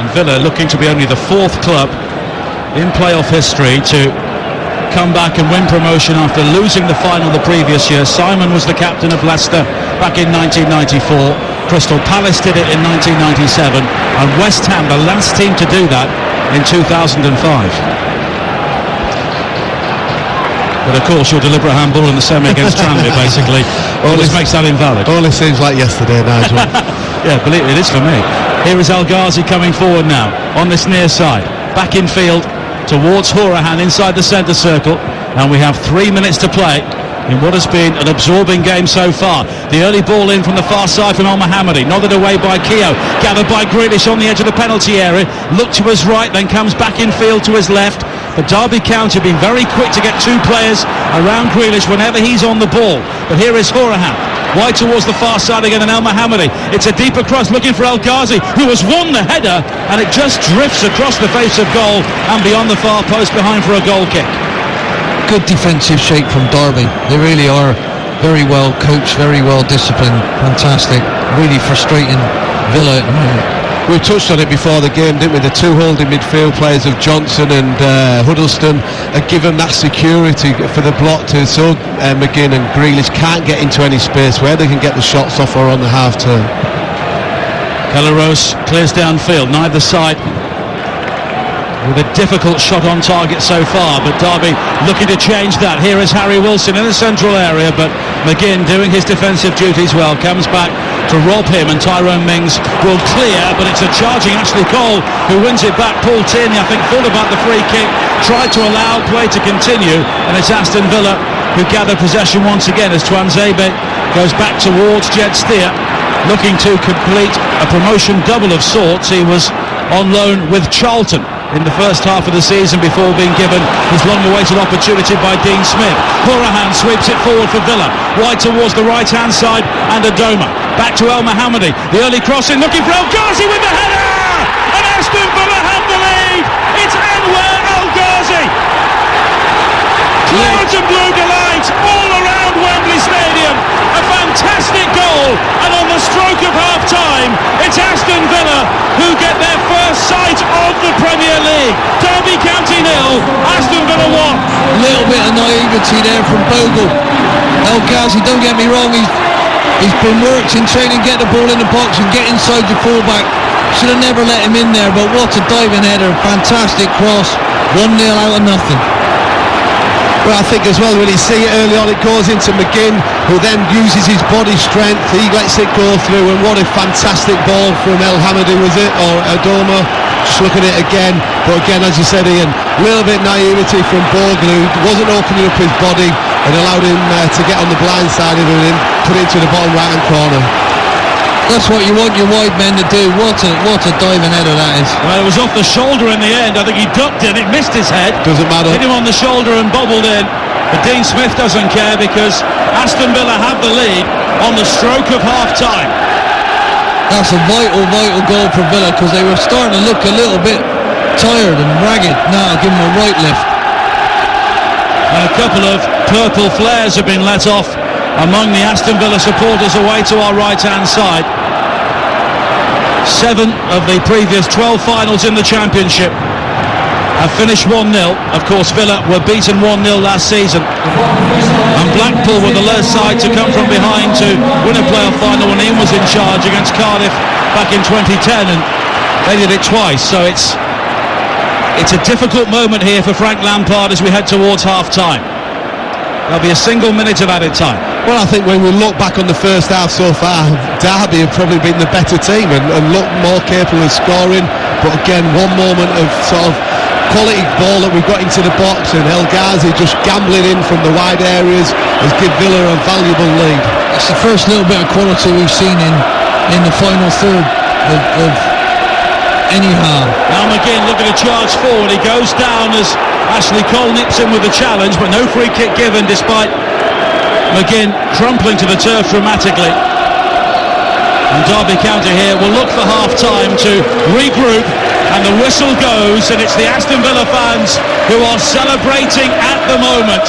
And Villa looking to be only the 4th club in playoff history to come back and win promotion after losing the final the previous year. Simon was the captain of Leicester back in 1994. Crystal Palace did it in 1997, and West Ham the last team to do that in 2005. But of course, your deliberate handball in the semi against Tranmere basically always makes that invalid. Only seems like yesterday, Nigel. Yeah, believe it is for me. Here is El Ghazi coming forward now on this near side. Back in field towards Horahan inside the centre circle. And we have 3 minutes to play in what has been an absorbing game so far. The early ball in from the far side from El Mohammadi, nodded away by Keogh, gathered by Grealish on the edge of the penalty area, looked to his right, then comes back in field to his left. But Derby County have been very quick to get 2 players around Grealish whenever he's on the ball. But here is Horahan, wide towards the far side again, and El Mohammadi. It's a deeper cross looking for El Ghazi, who has won the header, and it just drifts across the face of goal and beyond the far post behind for a goal kick. Good defensive shape from Derby. They really are very well coached, very well disciplined. Fantastic. Really frustrating Villa at the moment. We touched on it before the game, didn't we? The 2 holding midfield players of Johnson and Huddleston are given that security for the block to, so McGinn and Grealish can't get into any space where they can get the shots off or on the half turn. Calaros clears downfield, neither side with a difficult shot on target so far, but Derby looking to change that. Here is Harry Wilson in the central area, but McGinn doing his defensive duties well, comes back to rob him, and Tyrone Mings will clear, but it's a charging Ashley Cole who wins it back. Paul Tierney, I think, thought about the free kick, tried to allow play to continue, and it's Aston Villa who gather possession once again as Tuanzebe goes back towards Jed Steer, looking to complete a promotion double of sorts. He was on loan with Charlton in the first half of the season before being given his long-awaited opportunity by Dean Smith. Horahan sweeps it forward for Villa, wide towards the right-hand side, and Adoma. Back to El Mohammadi, the early crossing, looking for El Ghazi with the header! And Aston Villa have the lead! It's Anwar El Ghazi! Clouds and blue delight all around Wembley Stadium. A fantastic goal, and on the stroke of half-time, it's Aston Villa who get their first sight of the Premier League. Derby County 0, Aston Villa 1. A little bit of naivety there from Bogle. El Ghazi, don't get me wrong, he's been worked in training, get the ball in the box and get inside your fullback. Should have never let him in there, but what a diving header, fantastic cross, 1-0 out of nothing. Well, I think as well, when you see it early on, it goes into McGinn, who then uses his body strength. He lets it go through, and what a fantastic ball from El Mohammadi, was it, or Adoma? Just looking at it again, but again, as you said, Ian, a little bit naivety from Bogle, who wasn't opening up his body. and allowed him to get on the blind side of him and put it into the bottom right hand corner. That's what you want your wide men to do. What a diving header that is. Well, it was off the shoulder in the end. I think he ducked it missed his head. Doesn't matter. Hit him on the shoulder and bobbled in. But Dean Smith doesn't care because Aston Villa have the lead on the stroke of half-time. That's a vital goal for Villa, because they were starting to look a little bit tired and ragged. Now I'll give them a right lift. And a couple of purple flares have been let off among the Aston Villa supporters away to our right-hand side. 7 of the previous 12 finals in the Championship have finished 1-0. Of course, Villa were beaten 1-0 last season. And Blackpool were the last side to come from behind to win a playoff final when Ian was in charge against Cardiff back in 2010, and they did it twice. So it's a difficult moment here for Frank Lampard as we head towards half-time. There'll be a single minute of added time. Well, I think when we look back on the first half so far, Derby have probably been the better team and looked more capable of scoring. But again, one moment of sort of quality ball that we've got into the box, and El Ghazi just gambling in from the wide areas has given Villa a valuable lead. It's the first little bit of quality we've seen in the final third of any half. Now McGinn looking to charge forward. He goes down as Ashley Cole nips in with the challenge, but no free kick given despite McGinn crumpling to the turf dramatically. And Derby County here will look for half-time to regroup, and the whistle goes, and it's the Aston Villa fans who are celebrating at the moment.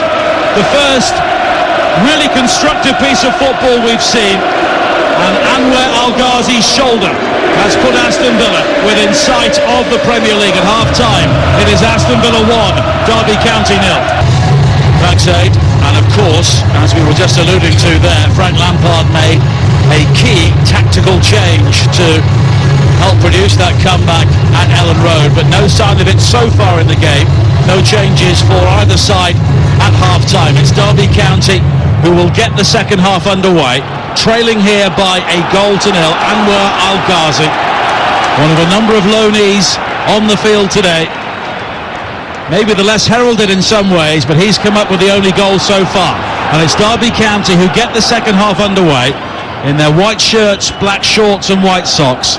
The first really constructive piece of football we've seen, and Anwar El Ghazi's shoulder has put Aston Villa within sight of the Premier League at half-time. It is Aston Villa 1, Derby County 0. Backside, and of course, as we were just alluding to there, Frank Lampard made a key tactical change to help produce that comeback at Ellen Road, but no sign of it so far in the game. No changes for either side at half-time. It's Derby County who will get the second half underway, trailing here by a goal to 0. Anwar El Ghazi, one of a number of loanees on the field today. Maybe the less heralded in some ways, but he's come up with the only goal so far. And it's Derby County who get the second half underway in their white shirts, black shorts and white socks,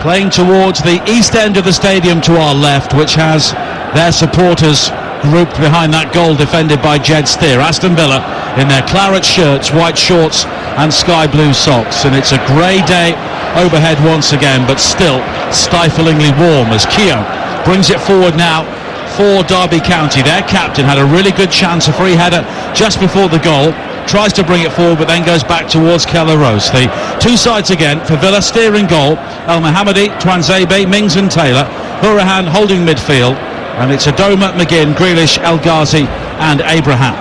playing towards the east end of the stadium to our left, which has their supporters grouped behind that goal defended by Jed Steer. Aston Villa in their claret shirts, white shorts and sky blue socks. And it's a grey day overhead once again, but still stiflingly warm as Keogh brings it forward now for Derby County. Their captain had a really good chance, a free header just before the goal, tries to bring it forward but then goes back towards Keller Rose. The two sides again for Villa. Steering goal, El Mohammadi, Twanzebe, Mings and Taylor. Hourahan holding midfield, and it's Adoma, McGinn, Grealish, El Ghazi and Abraham.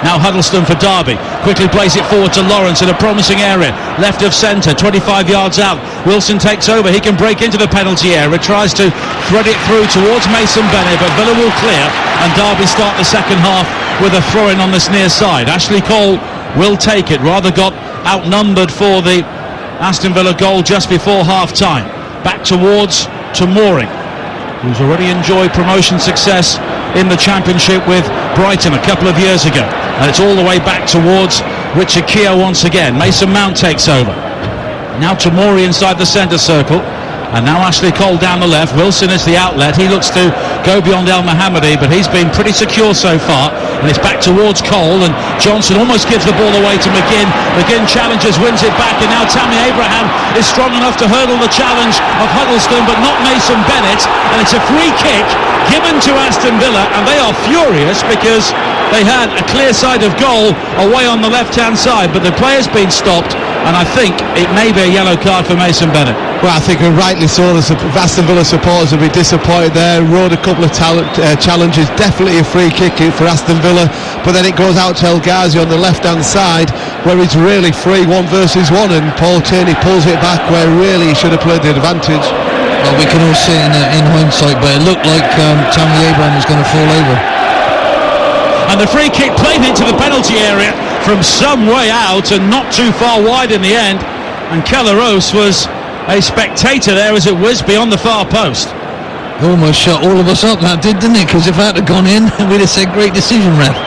Now Huddleston for Derby, quickly plays it forward to Lawrence in a promising area, left of centre, 25 yards out. Wilson takes over, he can break into the penalty area, tries to thread it through towards Mason Bennett, but Villa will clear, and Derby start the second half with a throw-in on this near side. Ashley Cole will take it, rather got outnumbered for the Aston Villa goal just before half-time. Back towards Tomori, who's already enjoyed promotion success in the Championship with Brighton a couple of years ago. And it's all the way back towards Richard Keogh once again. Mason Mount takes over. Now Tomori inside the centre circle. And now Ashley Cole down the left. Wilson is the outlet. He looks to go beyond El Mohammadi, but he's been pretty secure so far. And it's back towards Cole, and Johnson almost gives the ball away to McGinn. McGinn challenges, wins it back, and now Tammy Abraham is strong enough to hurdle the challenge of Huddleston, but not Mason Bennett. And it's a free kick given to Aston Villa, and they are furious because they had a clear side of goal away on the left-hand side, but the player's been stopped, and I think it may be a yellow card for Mason Bennett. Well, I think rightly so. The Aston Villa supporters will be disappointed there. Rode a couple of challenges. Definitely a free kick for Aston Villa, but then it goes out to El Ghazi on the left-hand side, where he's really free 1 versus 1, and Paul Tierney pulls it back where really he should have played the advantage. Well, we can all see it in hindsight, but it looked like Tammy Abraham was going to fall over. And the free kick played into the penalty area from some way out and not too far wide in the end, and Keller Rose was a spectator there as it whizzed beyond the far post. Almost shut all of us up, that didn't it? Because if that had gone in, we'd have said great decision, ref.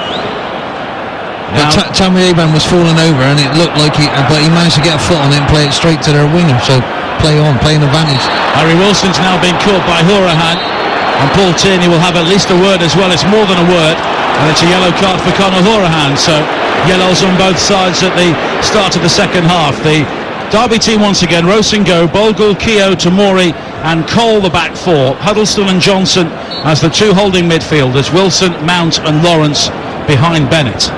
Now, Tammy Abraham was falling over, and it looked like but he managed to get a foot on it and play it straight to their winger. So play on, play an advantage. Harry Wilson's now been caught by Horahan, and Paul Tierney will have at least a word as well. It's more than a word, and it's a yellow card for Conor Horahan. So yellows on both sides at the start of the second half. The Derby team once again: Rosingo, Bogle, Keogh, Tamori and Cole the back four, Huddleston and Johnson as the two holding midfielders, Wilson, Mount and Lawrence behind Bennett.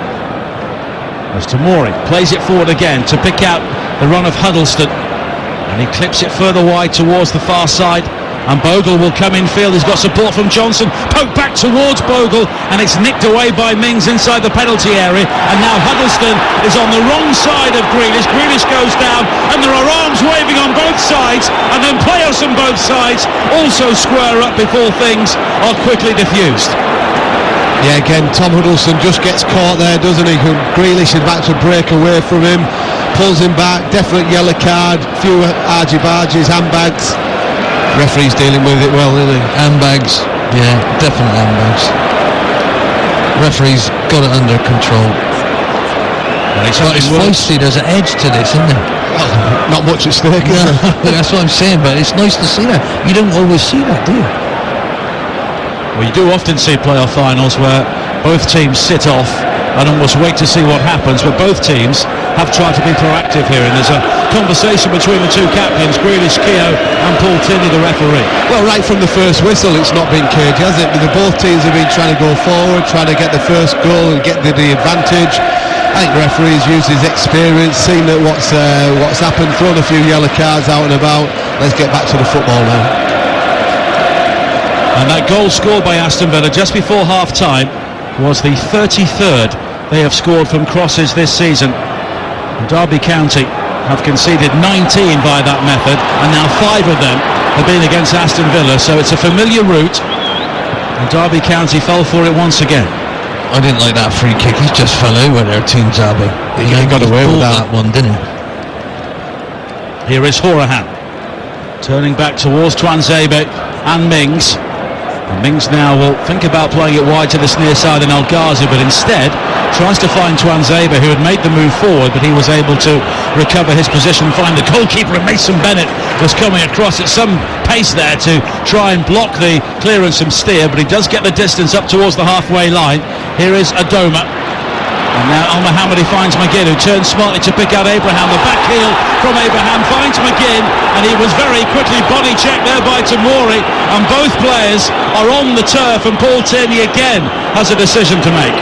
As Tamori plays it forward again to pick out the run of Huddleston, and he clips it further wide towards the far side, and Bogle will come in field. He's got support from Johnson, poked back towards Bogle, and it's nicked away by Mings inside the penalty area, and now Huddleston is on the wrong side of Grealish. Grealish goes down, and there are arms waving on both sides, and then players on both sides also square up before things are quickly diffused. Yeah, again, Tom Huddleston just gets caught there, doesn't he? Grealish is about to break away from him, pulls him back, definite yellow card, few argy-bargies, handbags. Referee's dealing with it well, isn't he? Handbags, yeah, definite handbags. Referee's got it under control. Well, But it's feisty, there's an edge to this, isn't there? Not much at stake, is there? That's what I'm saying, but it's nice to see that. You don't always see that, do you? Well, you do often see playoff finals where both teams sit off and almost wait to see what happens, but both teams have tried to be proactive here, and there's a conversation between the two captains, Grealish, Keogh and Paul Tierney, the referee. Well, right from the first whistle, it's not been cagey, has it? Both teams have been trying to go forward, trying to get the first goal and get the advantage. I think the referee's used his experience, seen that what's happened, thrown a few yellow cards out and about. Let's get back to the football now. And that goal scored by Aston Villa just before half-time was the 33rd they have scored from crosses this season. And Derby County have conceded 19 by that method, and now 5 of them have been against Aston Villa, so it's a familiar route, and Derby County fell for it once again. I didn't like that free kick. He just fell over there, Team Derby. He got away with that one, didn't he? Here is Horahan turning back towards Tuanzebe and Mings. And Mings now will think about playing it wide to this near side in El Ghazi, but instead tries to find Tuanzebe, who had made the move forward, but he was able to recover his position, find the goalkeeper, and Mason Bennett was coming across at some pace there to try and block the clearance from Steer, but he does get the distance up towards the halfway line. Here is Adoma. And now Al-Mohammadi finds McGinn, who turns smartly to pick out Abraham. The back heel from Abraham finds McGinn, and he was very quickly body checked there by Tamori, and both players are on the turf, and Paul Tierney again has a decision to make.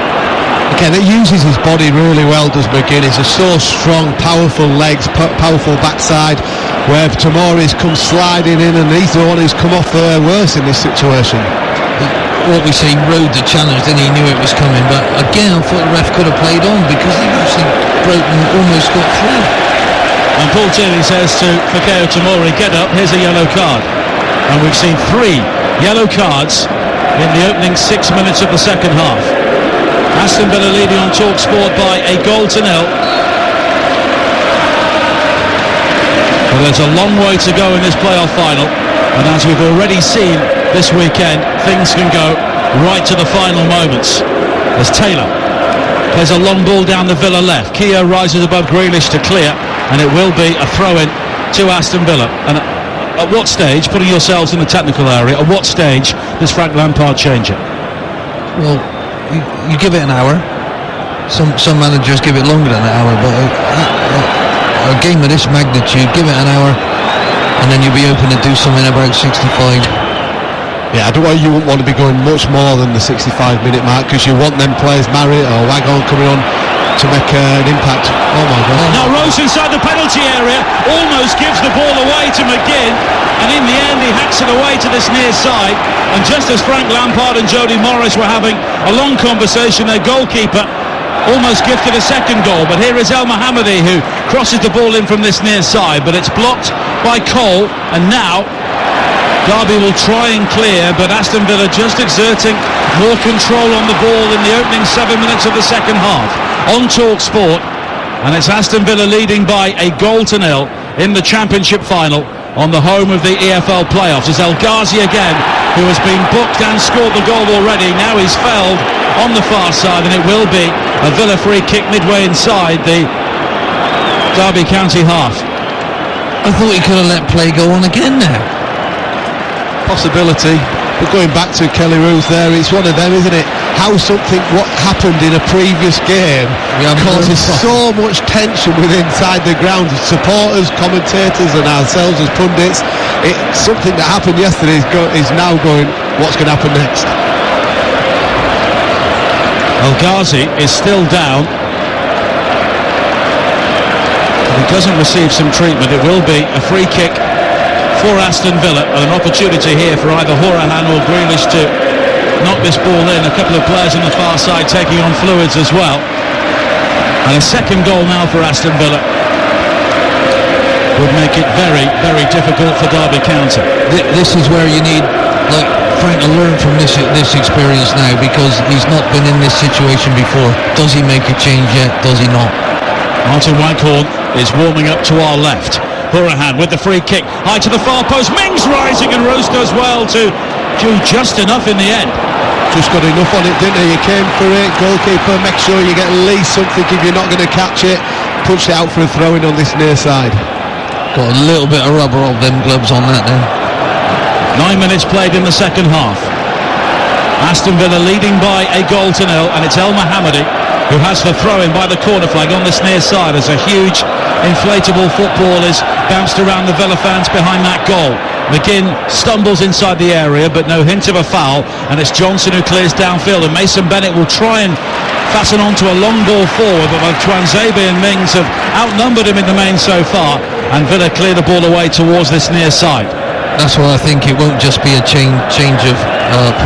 Again, it uses his body really well, does McGinn. He's a so strong, powerful legs, powerful backside, where Tamori's come sliding in, and he's the one who's come off worse in this situation. What we say, rode the challenge, then he knew it was coming, but again I thought the ref could have played on because he actually broke and almost got through. And Paul Tierney says to Fikayo Tamori, get up, here's a yellow card. And we've seen 3 yellow cards in the opening 6 minutes of the second half. Aston Villa leading on TalkSport by a goal to 0. But there's a long way to go in this playoff final, and as we've already seen this weekend, things can go right to the final moments. As Taylor plays a long ball down the Villa left, Keogh rises above Grealish to clear, and it will be a throw-in to Aston Villa. And at what stage, putting yourselves in the technical area, at what stage does Frank Lampard change it? Well, you give it an hour. Some managers give it longer than an hour, but a game of this magnitude, give it an hour, and then you'll be open to do something about 65. Yeah, I don't want, you wouldn't want to be going much more than the 65-minute mark, because you want them players, Marriott or Wagon, coming on to make an impact. Oh my God. Now Rose inside the penalty area almost gives the ball away to McGinn, and in the end he hacks it away to this near side, and just as Frank Lampard and Jody Morris were having a long conversation, their goalkeeper almost gifted a second goal, but here is Al-Mohammadi, who crosses the ball in from this near side, but it's blocked by Cole, and now Derby will try and clear, but Aston Villa just exerting more control on the ball in the opening 7 minutes of the second half. On TalkSport, and it's Aston Villa leading by a goal to 0 in the Championship final on the home of the EFL playoffs. It's El Ghazi again, who has been booked and scored the goal already. Now he's fouled on the far side, and it will be a Villa free kick midway inside the Derby County half. I thought he could have let play go on again there. Possibility, but going back to Kelly Roos there, it's one of them, isn't it? How what happened in a previous game causes so much tension within inside the ground. Supporters, commentators and ourselves as pundits, it's something that happened yesterday is now going, what's going to happen next? El Ghazi is still down. If he doesn't receive some treatment, it will be a free kick for Aston Villa, and an opportunity here for either Horahan or Grealish to knock this ball in. A couple of players on the far side taking on fluids as well, and a second goal now for Aston Villa would make it very, very difficult for Derby County. This is where you need, like, Frank to learn from this experience now, because he's not been in this situation before. Does he make a change yet? Does he not? Martin Waghorn is warming up to our left. Horahan with the free kick, high to the far post. Mings rising, and Rose does well to do just enough in the end. Just got enough on it, didn't he? You came for it. Goalkeeper, make sure you get at least something if you're not going to catch it. Punched it out for a throw-in on this near side. Got a little bit of rubber of them gloves on that then. 9 minutes played in the second half. Aston Villa leading by a goal to nil, and it's El Mohammadi who has the throw-in by the corner flag on this near side as a huge inflatable football is bounced around the Villa fans behind that goal. McGinn stumbles inside the area, but no hint of a foul, and it's Johnson who clears downfield, and Mason Bennett will try and fasten onto a long ball forward, but both Tuanzebe and Mings have outnumbered him in the main so far, and Villa clear the ball away towards this near side. That's why I think it won't just be a change of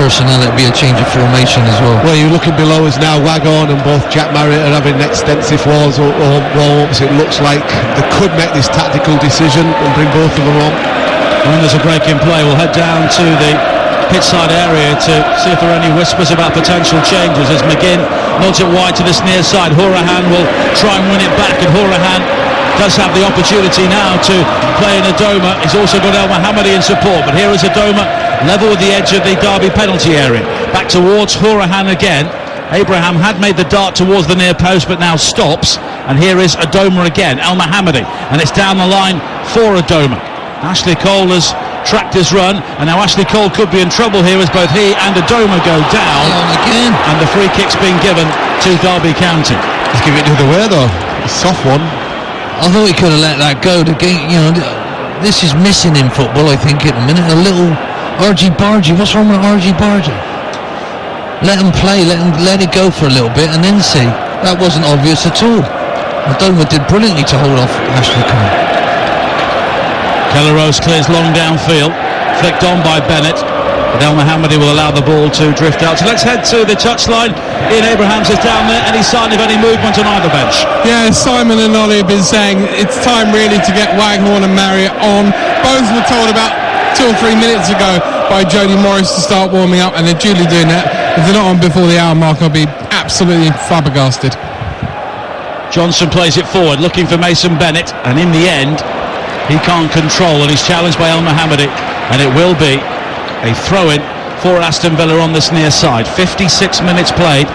personnel, it'll be a change of formation as well. Well, you're looking below us now. Waghorn and both Jack Marriott are having extensive warm-ups. It looks like they could make this tactical decision and bring both of them on. When there's a break in play, we'll head down to the pitchside area to see if there are any whispers about potential changes as McGinn nods it wide to this near side. Horahan will try and win it back, and Horahan does have the opportunity now to play in Adoma. He's also got El Mohammadi in support, but here is Adoma level with the edge of the Derby penalty area. Back towards Horahan again. Abraham had made the dart towards the near post, but now stops, and here is Adoma again, El Mohammadi, and it's down the line for Adoma. Ashley Cole has tracked his run, and now Ashley Cole could be in trouble here as both he and Adoma go down again, and the free kick's been given to Derby County. He's giving it the other way though, a soft one. I thought he could have let that go. The game, this is missing in football, I think, at the minute. A little argy-bargy. What's wrong with argy-bargy? Let him play, let it go for a little bit, and then see. That wasn't obvious at all. Adoma did brilliantly to hold off Ashley Cole. Kellerose clears long downfield, flicked on by Bennett, but El Mohammadi will allow the ball to drift out. So let's head to the touchline. Ian Abrahams is down there. Any sign of any movement on either bench? Yeah, Simon and Ollie have been saying it's time really to get Waghorn and Marriott on. Both were told about 2 or 3 minutes ago by Jody Morris to start warming up, and they're duly doing that. If they're not on before the hour mark, I'll be absolutely flabbergasted. Johnson plays it forward, looking for Mason Bennett, and in the end he can't control, and he's challenged by El Mohammadi, and it will be a throw-in for Aston Villa on this near side. 56 minutes played,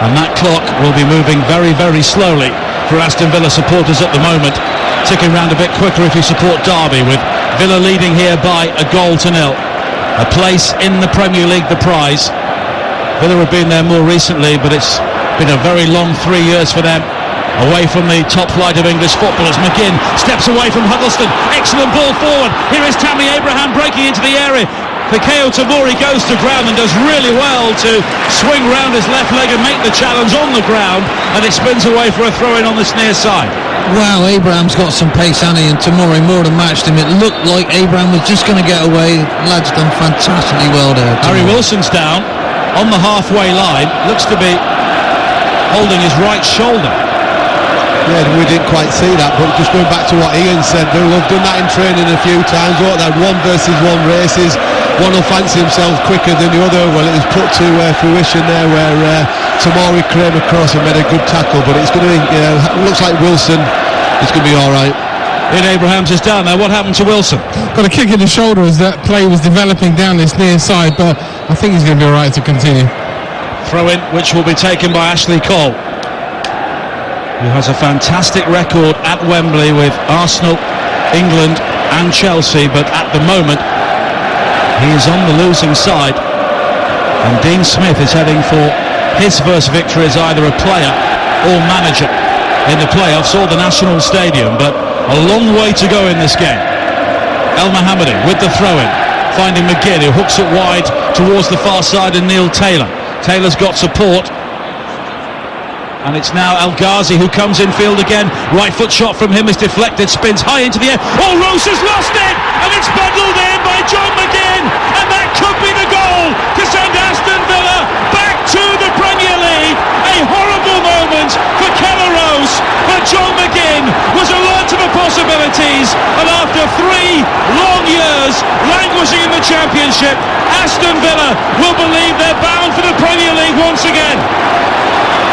and that clock will be moving very, very slowly for Aston Villa supporters at the moment, ticking round a bit quicker if you support Derby, with Villa leading here by a goal to nil. A place in the Premier League, the prize. Villa have been there more recently, but it's been a very long 3 years for them away from the top flight of English football as McGinn steps away from Huddleston. Excellent ball forward. Here is Tammy Abraham breaking into the area. Fikeo Tomori goes to ground and does really well to swing round his left leg and make the challenge on the ground, and it spins away for a throw-in on this near side. Wow, Abraham's got some pace, and Tomori more than matched him. It looked like Abraham was just going to get away. Lad's done fantastically well there. Harry Wilson's down on the halfway line, looks to be holding his right shoulder. Yeah, we didn't quite see that, but just going back to what Ian said, we've done that in training a few times. What that 1 versus 1 races, one will fancy himself quicker than the other. Well, it was put to fruition there where Tomori came across and made a good tackle, but it's going to be, looks like Wilson is going to be all right. Ian Abrahams is down there. What happened to Wilson? Got a kick in the shoulder as that play was developing down this near side, but I think he's going to be all right to continue. Throw in, which will be taken by Ashley Cole, who has a fantastic record at Wembley with Arsenal, England and Chelsea, but at the moment he is on the losing side, and Dean Smith is heading for his first victory as either a player or manager in the playoffs or the National Stadium, but a long way to go in this game. El Mohammadi with the throw-in, finding McGinn, who hooks it wide towards the far side, and Neil Taylor. Taylor's got support, and it's now El Ghazi who comes in field again. Right foot shot from him is deflected, spins high into the air. Oh, Rose has lost it, and it's bundled in by John McGinn, and that could be the goal to send Aston Villa back to the Premier League. A horrible moment for Keller Rose, but John McGinn was alert to the possibilities, and after 3 long years languishing in the Championship, Aston Villa will believe they're bound for the Premier League once again.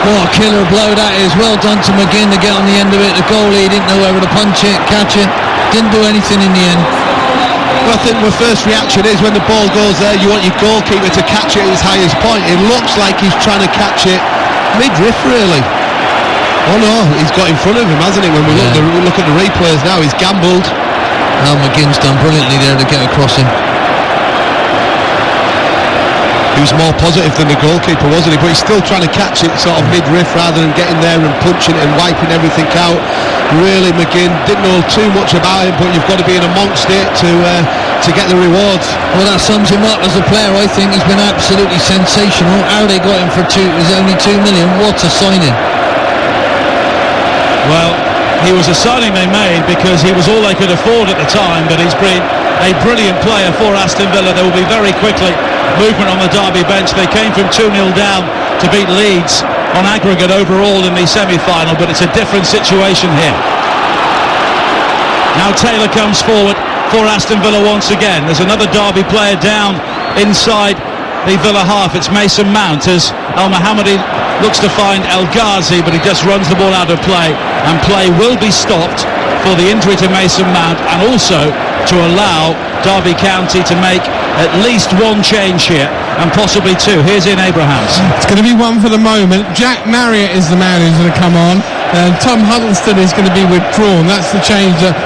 What a killer blow that is. Well done to McGinn to get on the end of it. The goalie didn't know whether to punch it, catch it, didn't do anything in the end. Well, I think my first reaction is when the ball goes there, you want your goalkeeper to catch it at his highest point. It looks like he's trying to catch it midriff, really. Oh no, he's got in front of him, hasn't he? When we look at the replays now, he's gambled. Now McGinn's done brilliantly there to get across him. He was more positive than the goalkeeper, wasn't he? But he's still trying to catch it sort of mid-riff rather than getting there and punching it and wiping everything out. Really, McGinn didn't know too much about it, but you've got to be in amongst it to get the rewards. Well, that sums him up as a player. I think he's been absolutely sensational. How they got him for is only 2 million. What a signing. Well, he was a signing they made because he was all they could afford at the time, but he's been a brilliant player for Aston Villa. There will be very quickly movement on the Derby bench. They came from 2-0 down to beat Leeds on aggregate overall in the semi-final, but it's a different situation here. Now Taylor comes forward for Aston Villa once again. There's another Derby player down inside the Villa half. It's Mason Mount as El Mohammadi looks to find El Ghazi, but he just runs the ball out of play, and play will be stopped for the injury to Mason Mount, and also to allow Derby County to make at least one change here, and possibly 2. Here's Ian Abrahams. It's going to be one for the moment. Jack Marriott is the man who's going to come on, and Tom Huddleston is going to be withdrawn. That's the change that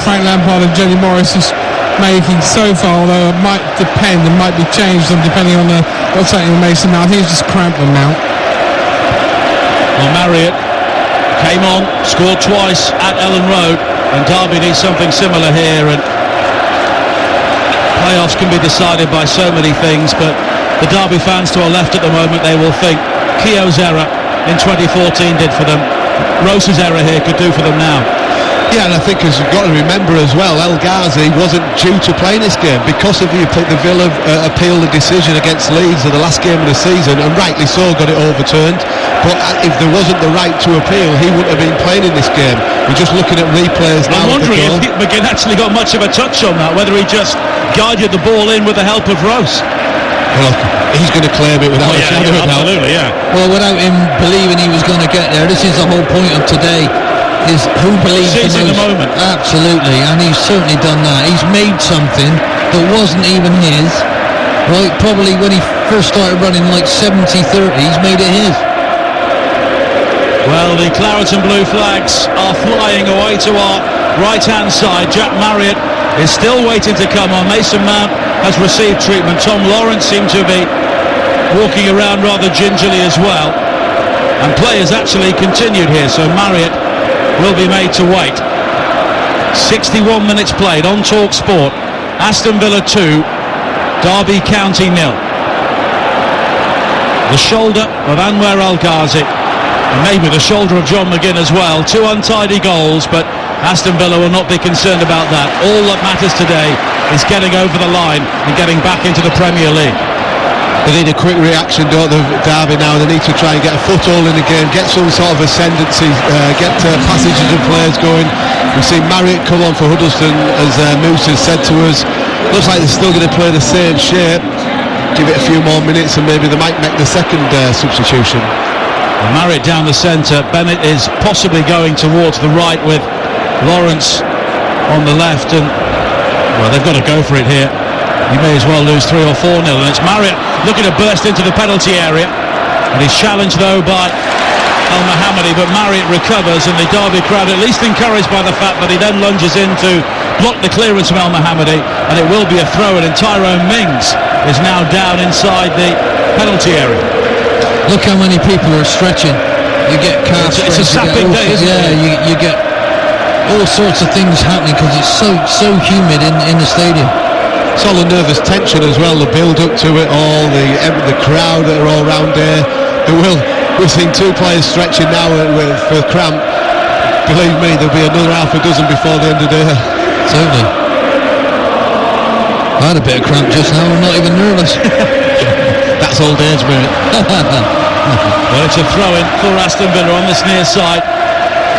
Frank Lampard and Jody Morris is making so far, although it might depend and might be changed depending on what's happening with Mason Mount. I think he's just cramped them now. Well, Marriott came on, scored twice at Ellen Road, and Derby needs something similar here, and playoffs can be decided by so many things, but the Derby fans to our left at the moment, they will think Keogh's error in 2014 did for them. Rose's error here could do for them now. Yeah, and I think as you've got to remember as well, El Ghazi wasn't due to play in this game because of the Villa appealed the decision against Leeds in the last game of the season, and rightly so got it overturned. But if there wasn't the right to appeal, he wouldn't have been playing in this game. We're just looking at replays now. I'm wondering if McGinn actually got much of a touch on that, whether he just guided the ball in with the help of Rose. Well, he's going to claim it without a shadow of doubt. Absolutely, yeah. Well, without him believing he was going to get there, this is the whole point of today, is who believes Sees the in most. the moment. Absolutely, and he's certainly done that. He's made something that wasn't even his, right? Probably when he first started running like 70-30, he's made it his. Well, the claret and blue flags are flying away to our right-hand side. Jack Marriott is still waiting to come on. Mason Mount has received treatment. Tom Lawrence seemed to be walking around rather gingerly as well. And play has actually continued here, so Marriott will be made to wait. 61 minutes played on Talk Sport. Aston Villa 2, Derby County 0. The shoulder of Anwar El Ghazi, and maybe the shoulder of John McGinn as well. 2 untidy goals, but Aston Villa will not be concerned about that. All that matters today is getting over the line and getting back into the Premier League. They need a quick reaction, don't they, Derby now? They need to try and get a foothold in the game, get some sort of ascendancy, get passages of players going. We've seen Marriott come on for Huddleston, as Moose has said to us. Looks like they're still going to play the same shape. Give it a few more minutes and maybe they might make the second substitution. Well, Marriott down the centre. Bennett is possibly going towards the right with Lawrence on the left, and well, they've got to go for it here. You may as well lose 3 or 4-0, and it's Marriott looking to burst into the penalty area. And he's challenged though by Al Mohammadi, but Marriott recovers, and the Derby crowd at least encouraged by the fact that he then lunges in to block the clearance from Al Mohammadi, and it will be a throw in, and Tyrone Mings is now down inside the penalty area. Look how many people are stretching. You get calf It's a sapping day, isn't it? Yeah, you get all sorts of things happening because it's so humid in the stadium. It's all the nervous tension as well, the build up to it all, the crowd that are all round there. We've seen two players stretching now for cramp. Believe me, there'll be another half a dozen before the end of the day. Totally. I had a bit of cramp just now, I'm not even nervous. That's old age, mate. Well, it's a throw-in for Aston Villa on this near side.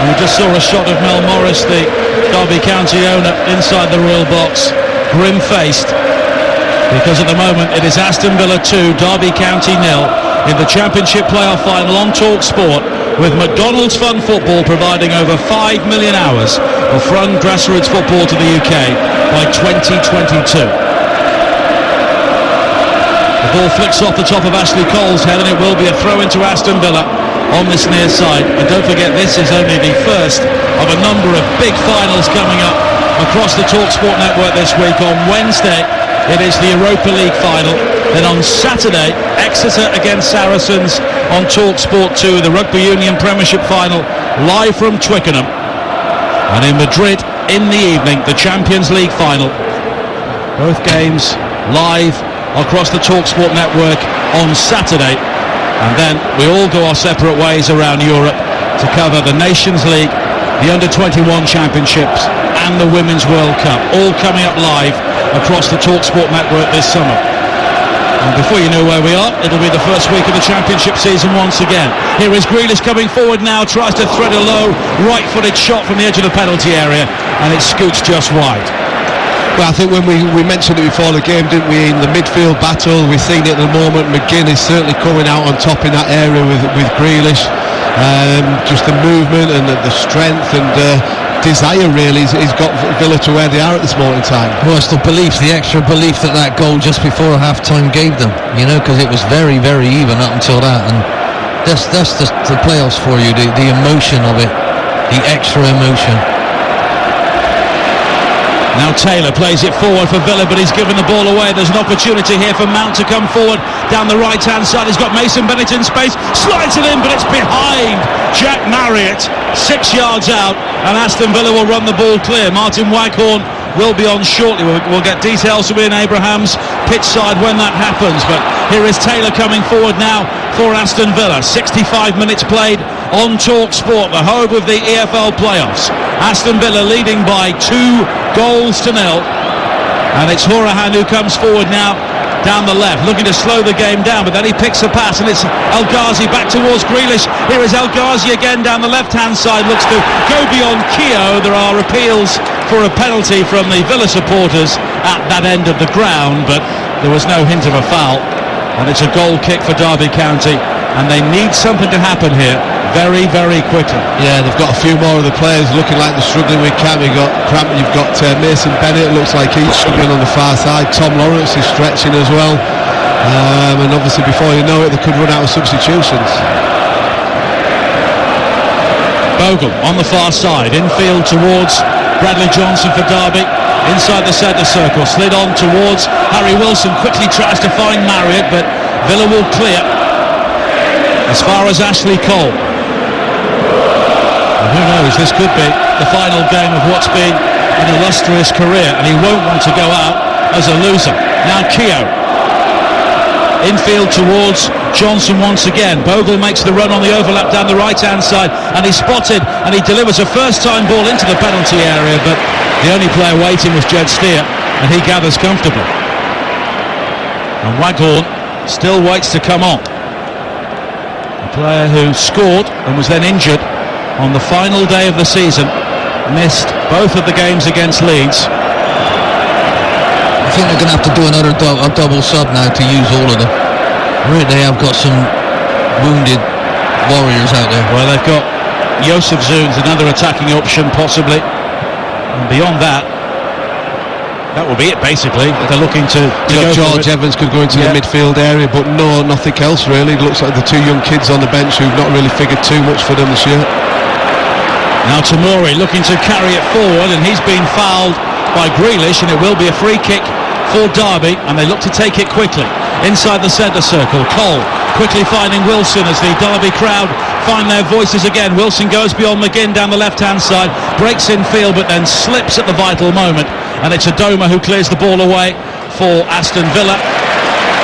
And we just saw a shot of Mel Morris, the Derby County owner, inside the Royal box, grim-faced, because at the moment it is Aston Villa 2, Derby County 0 in the Championship playoff final on Talk Sport, with McDonald's Fun Football providing over 5 million hours of fun grassroots football to the UK by 2022. The ball flicks off the top of Ashley Cole's head, and it will be a throw into Aston Villa on this near side. And don't forget, this is only the first of a number of big finals coming up across the TalkSport network this week. On Wednesday it is the Europa League final, then on Saturday Exeter against Saracens on TalkSport 2, the Rugby Union Premiership final live from Twickenham, and in Madrid in the evening the Champions League final. Both games live across the TalkSport network on Saturday, and then we all go our separate ways around Europe to cover the Nations League, the Under-21 Championships and the Women's World Cup, all coming up live across the TalkSport network this summer. And before you know where we are, it'll be the first week of the Championship season once again. Here is Grealish coming forward now, tries to thread a low right-footed shot from the edge of the penalty area, and it scoots just wide. Well, I think when we mentioned it before the game, didn't we, in the midfield battle, we've seen it at the moment. McGinn is certainly coming out on top in that area with Grealish. Just the movement and the strength and desire, really, he's got Villa to where they are at this moment in time. Well, it's the belief, the extra belief that goal just before half-time gave them, you know, because it was very, very even up until that, and that's the playoffs for you, the emotion of it, the extra emotion. Now Taylor plays it forward for Villa, but he's given the ball away. There's an opportunity here for Mount to come forward down the right-hand side. He's got Mason Bennett in space, slides it in, but it's behind Jack Marriott, 6 yards out, and Aston Villa will run the ball clear. Martin Waghorn will be on shortly. We'll get details from Ian Abraham's pitch side when that happens, but here is Taylor coming forward now for Aston Villa. 65 minutes played on Talk Sport, the home of the EFL playoffs. Aston Villa leading by 2 goals to 0, and it's Horahan who comes forward now down the left, looking to slow the game down, but then he picks a pass, and it's El Ghazi back towards Grealish. Here is El Ghazi again down the left-hand side, looks to go beyond Keogh. There are appeals for a penalty from the Villa supporters at that end of the ground, but there was no hint of a foul, and it's a goal kick for Derby County, and they need something to happen here very, very quickly. Yeah, they've got a few more of the players looking like they're struggling with cramp. You've got Mason Bennett, looks like he's struggling on the far side. Tom Lawrence is stretching as well, and obviously before you know it they could run out of substitutions. Bogle on the far side, infield towards Bradley Johnson for Derby, inside the centre circle, slid on towards Harry Wilson, quickly tries to find Marriott, but Villa will clear as far as Ashley Cole. And who knows, this could be the final game of what's been an illustrious career, and he won't want to go out as a loser. Now Keogh, infield towards Johnson once again. Bogle makes the run on the overlap down the right-hand side, and he's spotted, and he delivers a first-time ball into the penalty area, but the only player waiting was Jed Steer, and he gathers comfortably. And Waghorn still waits to come on. A player who scored and was then injured on the final day of the season, missed both of the games against Leeds. I think they're going to have to do another double sub now to use all of them. Really, they have got some wounded warriors out there. Well, they've got Joseph Zunes, another attacking option possibly, and beyond that that will be it basically. They're looking to You go know, for George it. Evans could go into Yeah. the midfield area, but nothing else really. It looks like the two young kids on the bench who've not really figured too much for them this year. Now Tomori looking to carry it forward, and he's been fouled by Grealish, and it will be a free kick for Derby, and they look to take it quickly inside the centre circle. Cole quickly finding Wilson as the Derby crowd find their voices again. Wilson goes beyond McGinn down the left-hand side, breaks in field, but then slips at the vital moment, and it's Adoma who clears the ball away for Aston Villa.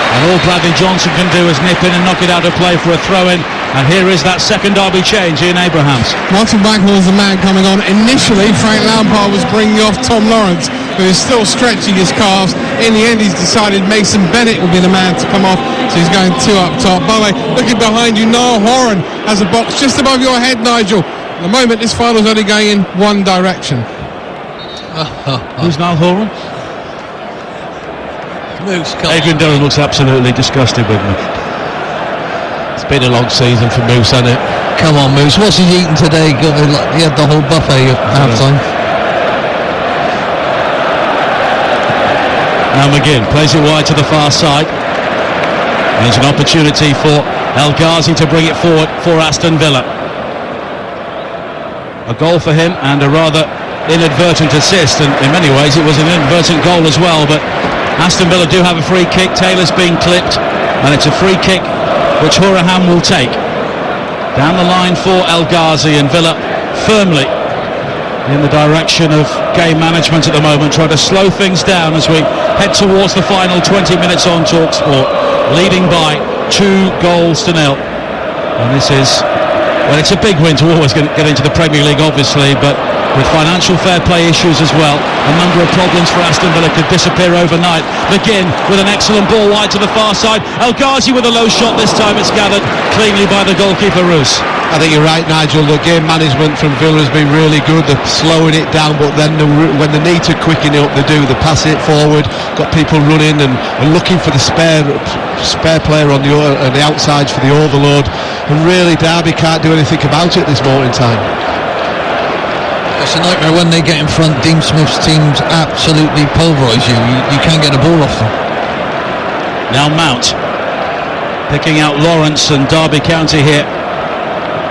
And all Bradley Johnson can do is nip in and knock it out of play for a throw-in. And here is that second Derby change, Ian Abrahams. Martin Waghorn's the man coming on. Initially, Frank Lampard was bringing off Tom Lawrence, who is still stretching his calves. In the end, he's decided Mason Bennett will be the man to come off, so he's going two up top. By the way, looking behind you, Niall Horan has a box just above your head, Nigel. At the moment, this final's only going in one direction. Who's Niall Horan? Moose, come Adrian Dillon looks absolutely disgusted with me. It's been a long season for Moose, hasn't it? Come on, Moose. What's he eating today? He had the whole buffet at half time. Now McGinn plays it wide to the far side. And there's an opportunity for El Ghazi to bring it forward for Aston Villa. A goal for him and a rather inadvertent assist, and in many ways it was an inadvertent goal as well, but Aston Villa do have a free kick. Taylor's been clipped, and it's a free kick which Hourihane will take. Down the line for El Ghazi, and Villa firmly in the direction of game management at the moment, trying to slow things down as we head towards the final 20 minutes on TalkSport, leading by 2-0. And this is, well, it's a big win to always get into the Premier League, obviously, but with financial fair play issues as well, a number of problems for Aston Villa could disappear overnight. McGinn with an excellent ball wide to the far side. El Ghazi with a low shot, this time it's gathered cleanly by the goalkeeper Roos. I think you're right, Nigel. The game management from Villa has been really good. They're slowing it down, but then when they need to quicken it up, they do. They pass it forward, got people running and looking for the spare player on the outsides for the overload. And really, Derby can't do anything about it at this moment in time. It's a nightmare when they get in front. Dean Smith's teams absolutely pulverise you. You can't get the ball off them. Now Mount picking out Lawrence, and Derby County here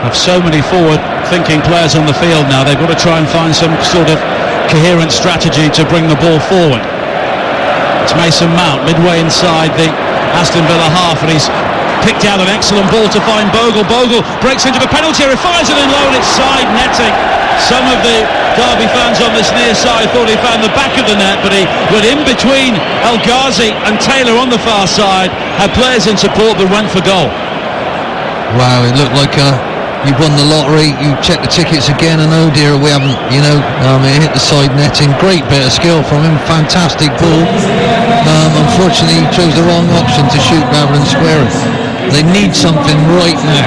have so many forward-thinking players on the field now. They've got to try and find some sort of coherent strategy to bring the ball forward. It's Mason Mount midway inside the Aston Villa half, and he's picked out an excellent ball to find Bogle. Bogle breaks into the penalty area, fires it in low, and it's side netting. Some of the Derby fans on this near side thought he found the back of the net, but he went in between El Ghazi and Taylor on the far side, had players in support but went for goal. Wow, it looked like you won the lottery. You checked the tickets again, and oh dear, we haven't, it hit the side netting. Great bit of skill from him, fantastic ball. Unfortunately, he chose the wrong option to shoot rather than square it. They need something right now.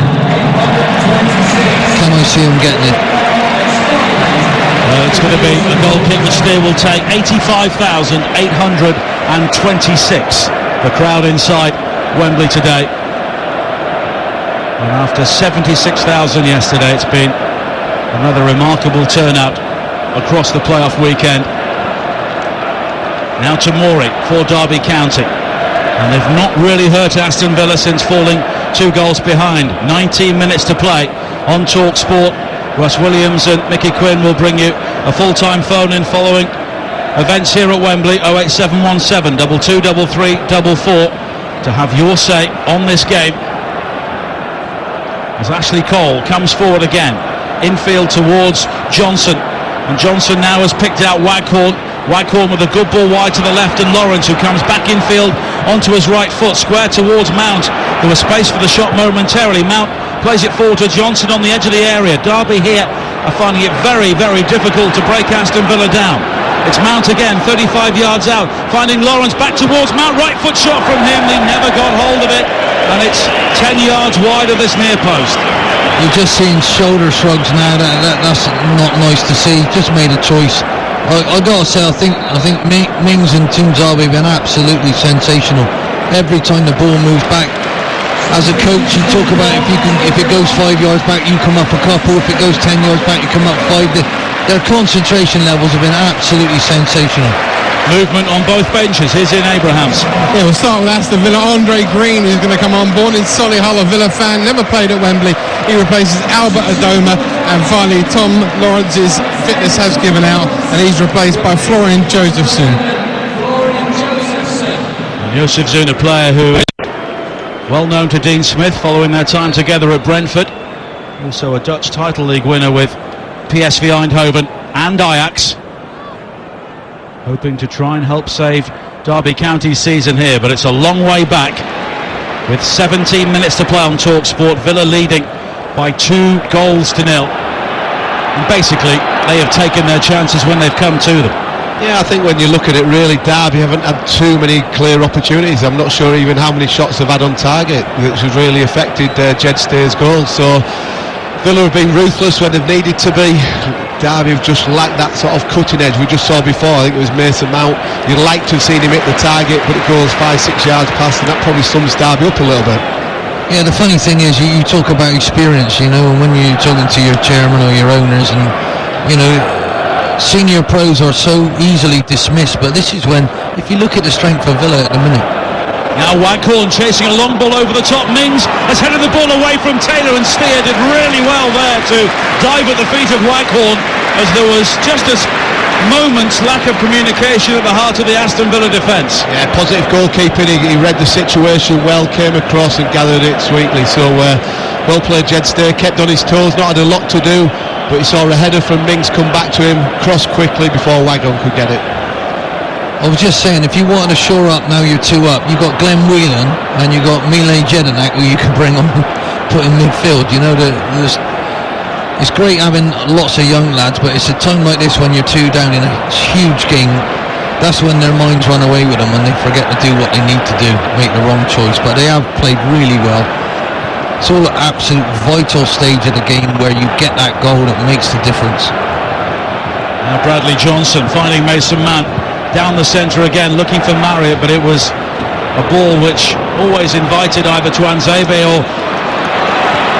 Can I see him getting it? It's going to be a goal kick the steer will take. 85,826. The crowd inside Wembley today. And after 76,000 yesterday, it's been another remarkable turnout across the playoff weekend. Now Tomori for Derby County. And they've not really hurt Aston Villa since falling 2 goals behind. 19 minutes to play on TalkSport. Russ Williams and Mickey Quinn will bring you a full-time phone-in following events here at Wembley. 08717 223344 to have your say on this game. As Ashley Cole comes forward again, infield towards Johnson, and Johnson now has picked out Waghorn with a good ball wide to the left, and Lawrence, who comes back infield onto his right foot, square towards Mount. There was space for the shot momentarily. Mount plays it forward to Johnson on the edge of the area. Derby here are finding it very, very difficult to break Aston Villa down. It's Mount again, 35 yards out, finding Lawrence back towards Mount. Right foot shot from him, he never got hold of it, and it's 10 yards wide of this near post. You're just seeing shoulder shrugs now. That's not nice to see. Just made a choice. I gotta say, I think Mings and Team Derby have been absolutely sensational. Every time the ball moves back, as a coach, you talk about if it goes 5 yards back, you come up a couple. If it goes 10 yards back, you come up 5. Their concentration levels have been absolutely sensational. movement on both benches. Here's Ian Abrahams. Yeah, we'll start with Aston Villa. Andre Green, who's going to come on board in Solihull, a Villa fan, never played at Wembley. He replaces Albert Adoma. And finally, Tom Lawrence's fitness has given out, and he's replaced by Florian Josephson. Josephson, a player who is well known to Dean Smith following their time together at Brentford. Also a Dutch title league winner with PSV Eindhoven and Ajax. Hoping to try and help save Derby County's season here, but it's a long way back. With 17 minutes to play on TalkSport, Villa leading by 2 goals to 0. And basically, they have taken their chances when they've come to them. Yeah, I think when you look at it, really, Derby haven't had too many clear opportunities. I'm not sure even how many shots they've had on target, which has really affected Jed Steer's goal. So Villa have been ruthless when they've needed to be. Derby have just lacked that sort of cutting edge we just saw before. I think it was Mason Mount. You'd like to have seen him hit the target, but it goes 5-6 yards past, and that probably sums Derby up a little bit. Yeah, the funny thing is, you talk about experience, you know, and when you're talking to your chairman or your owners, and, you know, senior pros are so easily dismissed, but this is when, if you look at the strength of Villa at the minute. Now Waghorn chasing a long ball over the top. Mings has headed the ball away from Taylor, and Steer did really well there to dive at the feet of Waghorn, as there was just a moment's lack of communication at the heart of the Aston Villa defence. Yeah, positive goalkeeping. He read the situation well, came across and gathered it sweetly. So well played, Jed Steer. Kept on his toes, not had a lot to do, but he saw a header from Mings come back to him, cross quickly before Waghorn could get it. I was just saying, if you wanted to shore up, now you're 2 up. You've got Glenn Whelan and you've got Mile Jedinak, who you can bring on, put in midfield. You know, it's great having lots of young lads, but it's a time like this when you're 2 down in a huge game. That's when their minds run away with them and they forget to do what they need to do, make the wrong choice. But they have played really well. It's all an absolute vital stage of the game where you get that goal that makes the difference. Now Bradley Johnson finding Mason Mount down the centre again, looking for Marriott, but it was a ball which always invited either Tuanzebe or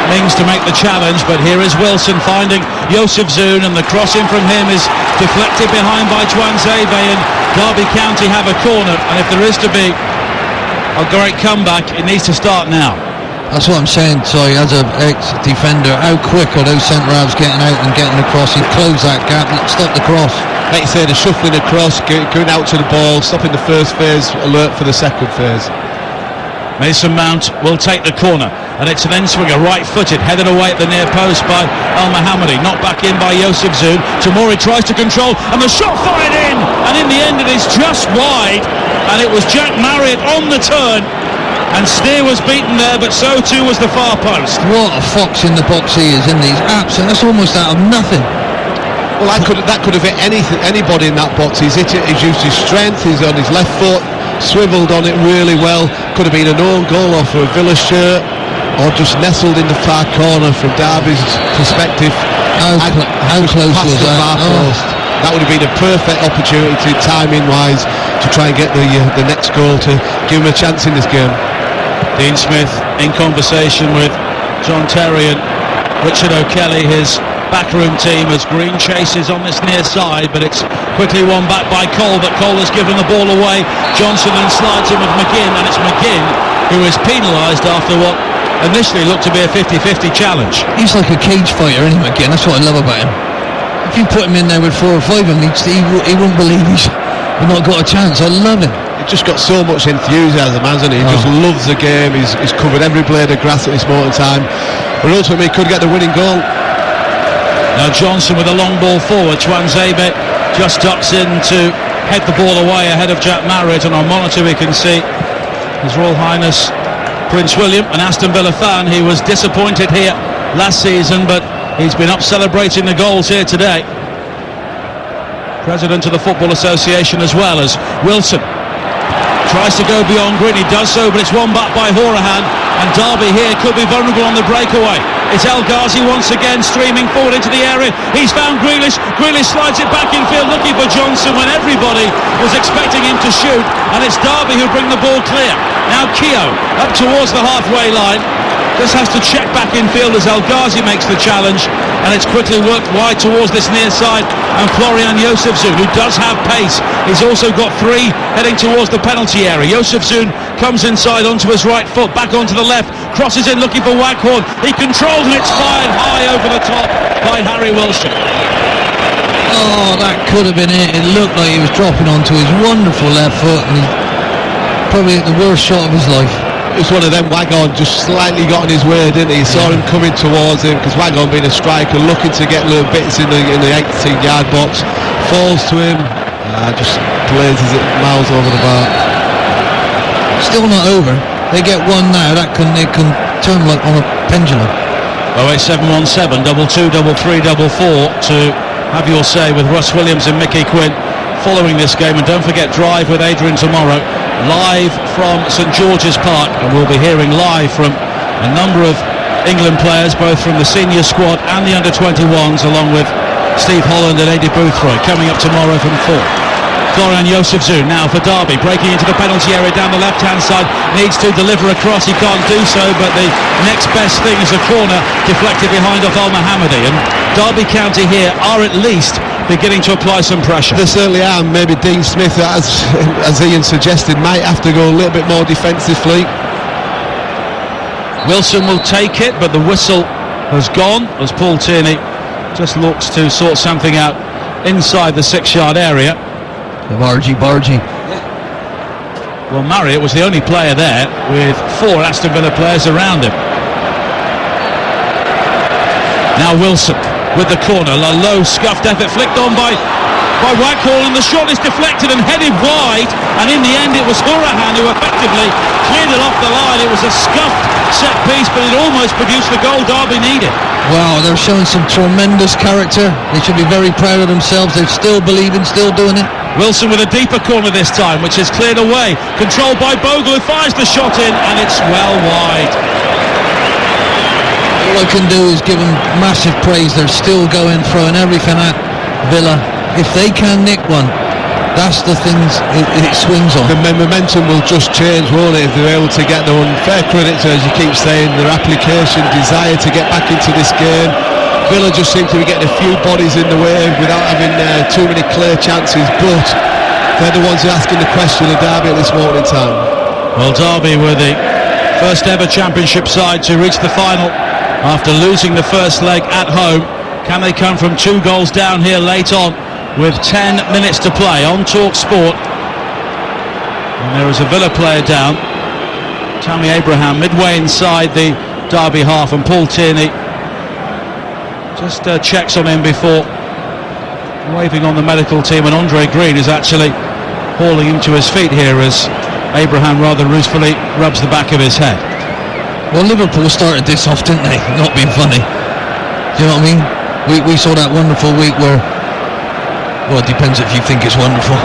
Mings to make the challenge. But here is Wilson finding Josephson, and the cross in from him is deflected behind by Tuanzebe, and Derby County have a corner. And if there is to be a great comeback, it needs to start now. That's what I'm saying, sorry, as an ex-defender, how quick are those centre-halves getting out and getting across? He closed that gap, stop the cross. Like you say, the shuffling across, going out to the ball, stopping the first phase, alert for the second phase. Mason Mount will take the corner, and it's an end-swinger, right-footed, headed away at the near post by Al Mohammadi, knocked back in by Josephson. Tamori tries to control, and the shot fired in, and in the end it is just wide, and it was Jack Marriott on the turn, and Steer was beaten there, but so too was the far post. What a fox in the box he is in these apps, and that's almost out of nothing. Well, that could have hit anybody in that box. He's hit it, he's used his strength, he's on his left foot, swiveled on it really well. Could have been an own goal off a Villa shirt, or just nestled in the far corner from Derby's perspective. How close was that? That would have been a perfect opportunity, timing-wise, to try and get the next goal to give him a chance in this game. Dean Smith in conversation with John Terry and Richard O'Kelly, his backroom team, as Green chases on this near side, but it's quickly won back by Cole, but Cole has given the ball away. Johnson then slides in with McGinn, and it's McGinn who is penalised after what initially looked to be a 50-50 challenge. He's like a cage fighter, isn't he, McGinn? That's what I love about him. If you put him in there with 4 or 5 of them, he wouldn't believe he's not got a chance. I love him. He's just got so much enthusiasm, hasn't he? He just loves the game. He's covered every blade of grass at this moment in time, but ultimately he could get the winning goal. Now Johnson with a long ball forward. Tuanzebe just ducks in to head the ball away ahead of Jack Marriott, and on monitor we can see His Royal Highness Prince William, an Aston Villa fan. He was disappointed here last season, but he's been up celebrating the goals here today. President of the Football Association as well, as Wilson tries to go beyond Green. He does so, but it's won back by Horahan, and Derby here could be vulnerable on the breakaway. It's El Ghazi once again streaming forward into the area. He's found Grealish. Grealish slides it back in field looking for Johnson when everybody was expecting him to shoot, and it's Derby who bring the ball clear. Now Keogh up towards the halfway line. Just has to check back in field as El Ghazi makes the challenge, and it's quickly worked wide towards this near side, and Florian Yusufzun, who does have pace, he's also got 3 heading towards the penalty area. Yusufzun comes inside onto his right foot, back onto the left, crosses in looking for Waghorn, he controls, and it's fired high over the top by Harry Wilson. Oh, that could have been it. It looked like he was dropping onto his wonderful left foot, and he probably hit the worst shot of his life. It was one of them. Waghorn just slightly got in his way, didn't he? Saw him coming towards him, because Waghorn being a striker, looking to get little bits in the 18-yard box, falls to him, just blazes it miles over the bar. Still not over. They get one now. It can turn like on a pendulum. 08717 22 33 44 to have your say with Russ Williams and Mickey Quinn following this game. And don't forget Drive with Adrian tomorrow, live from St George's Park, and we'll be hearing live from a number of England players, both from the senior squad and the under-21s, along with Steve Holland and Eddie Boothroyd coming up tomorrow from 4. Florian Yusufzun now for Derby, breaking into the penalty area down the left-hand side, needs to deliver across, he can't do so, but the next best thing is a corner deflected behind off Al-Mohammadi, and Derby County here are at least beginning to apply some pressure. They certainly are. Maybe Dean Smith, as Ian suggested, might have to go a little bit more defensively. Wilson will take it, but the whistle has gone as Paul Tierney just looks to sort something out inside the 6-yard area. Bargy. Well, Marriott was the only player there with 4 Aston Villa players around him. Now Wilson with the corner, a low scuffed effort flicked on by Waghorn, and the shot is deflected and headed wide, and in the end it was Hourahan who effectively cleared it off the line. It was a scuffed set piece, but it almost produced the goal Derby needed. Wow, they're showing some tremendous character. They should be very proud of themselves. They're still believing, still doing it. Wilson with a deeper corner this time, which is cleared away, controlled by Bogle, who fires the shot in, and it's well wide. All I can do is give them massive praise. They're still going, throwing everything at Villa. If they can nick one, that's the things it swings on. The momentum will just change, won't it, if they're able to get their own. Fair credit to, as you keep saying, their application, desire to get back into this game. Villa just seem to be getting a few bodies in the way without having too many clear chances, but they're the ones who are asking the question of Derby at this moment in time. Well, Derby were the first ever championship side to reach the final after losing the first leg at home. Can they come from 2 goals down here late on with 10 minutes to play on Talk Sport? And there is a Villa player down, Tammy Abraham, midway inside the Derby half, and Paul Tierney just checks on him before waving on the medical team, and Andre Green is actually hauling him to his feet here as Abraham rather ruefully rubs the back of his head. Well, Liverpool started this off, didn't they? Not being funny. Do you know what I mean? We saw that wonderful week where, well, it depends if you think it's wonderful.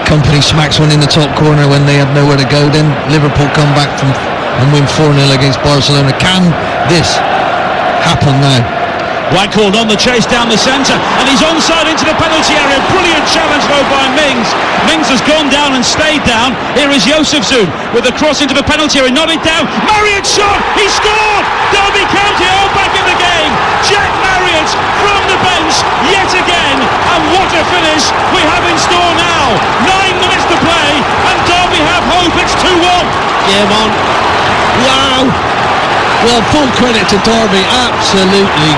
Company smacks one in the top corner when they had nowhere to go. Then Liverpool come back and win 4-0 against Barcelona. Can this happen now? Waghorn on the chase down the centre, and he's onside into the penalty area. Brilliant challenge though by Mings. Mings has gone down and stayed down. Here is Yusufzun with the cross into the penalty area, nodded down. Marriott shot, he scored! Derby County are back in the game. Jack Marriott from the bench yet again, and what a finish we have in store now. 9 minutes to play, and Derby have hope. It's 2-1. Game on. Wow. Well, full credit to Derby, absolutely.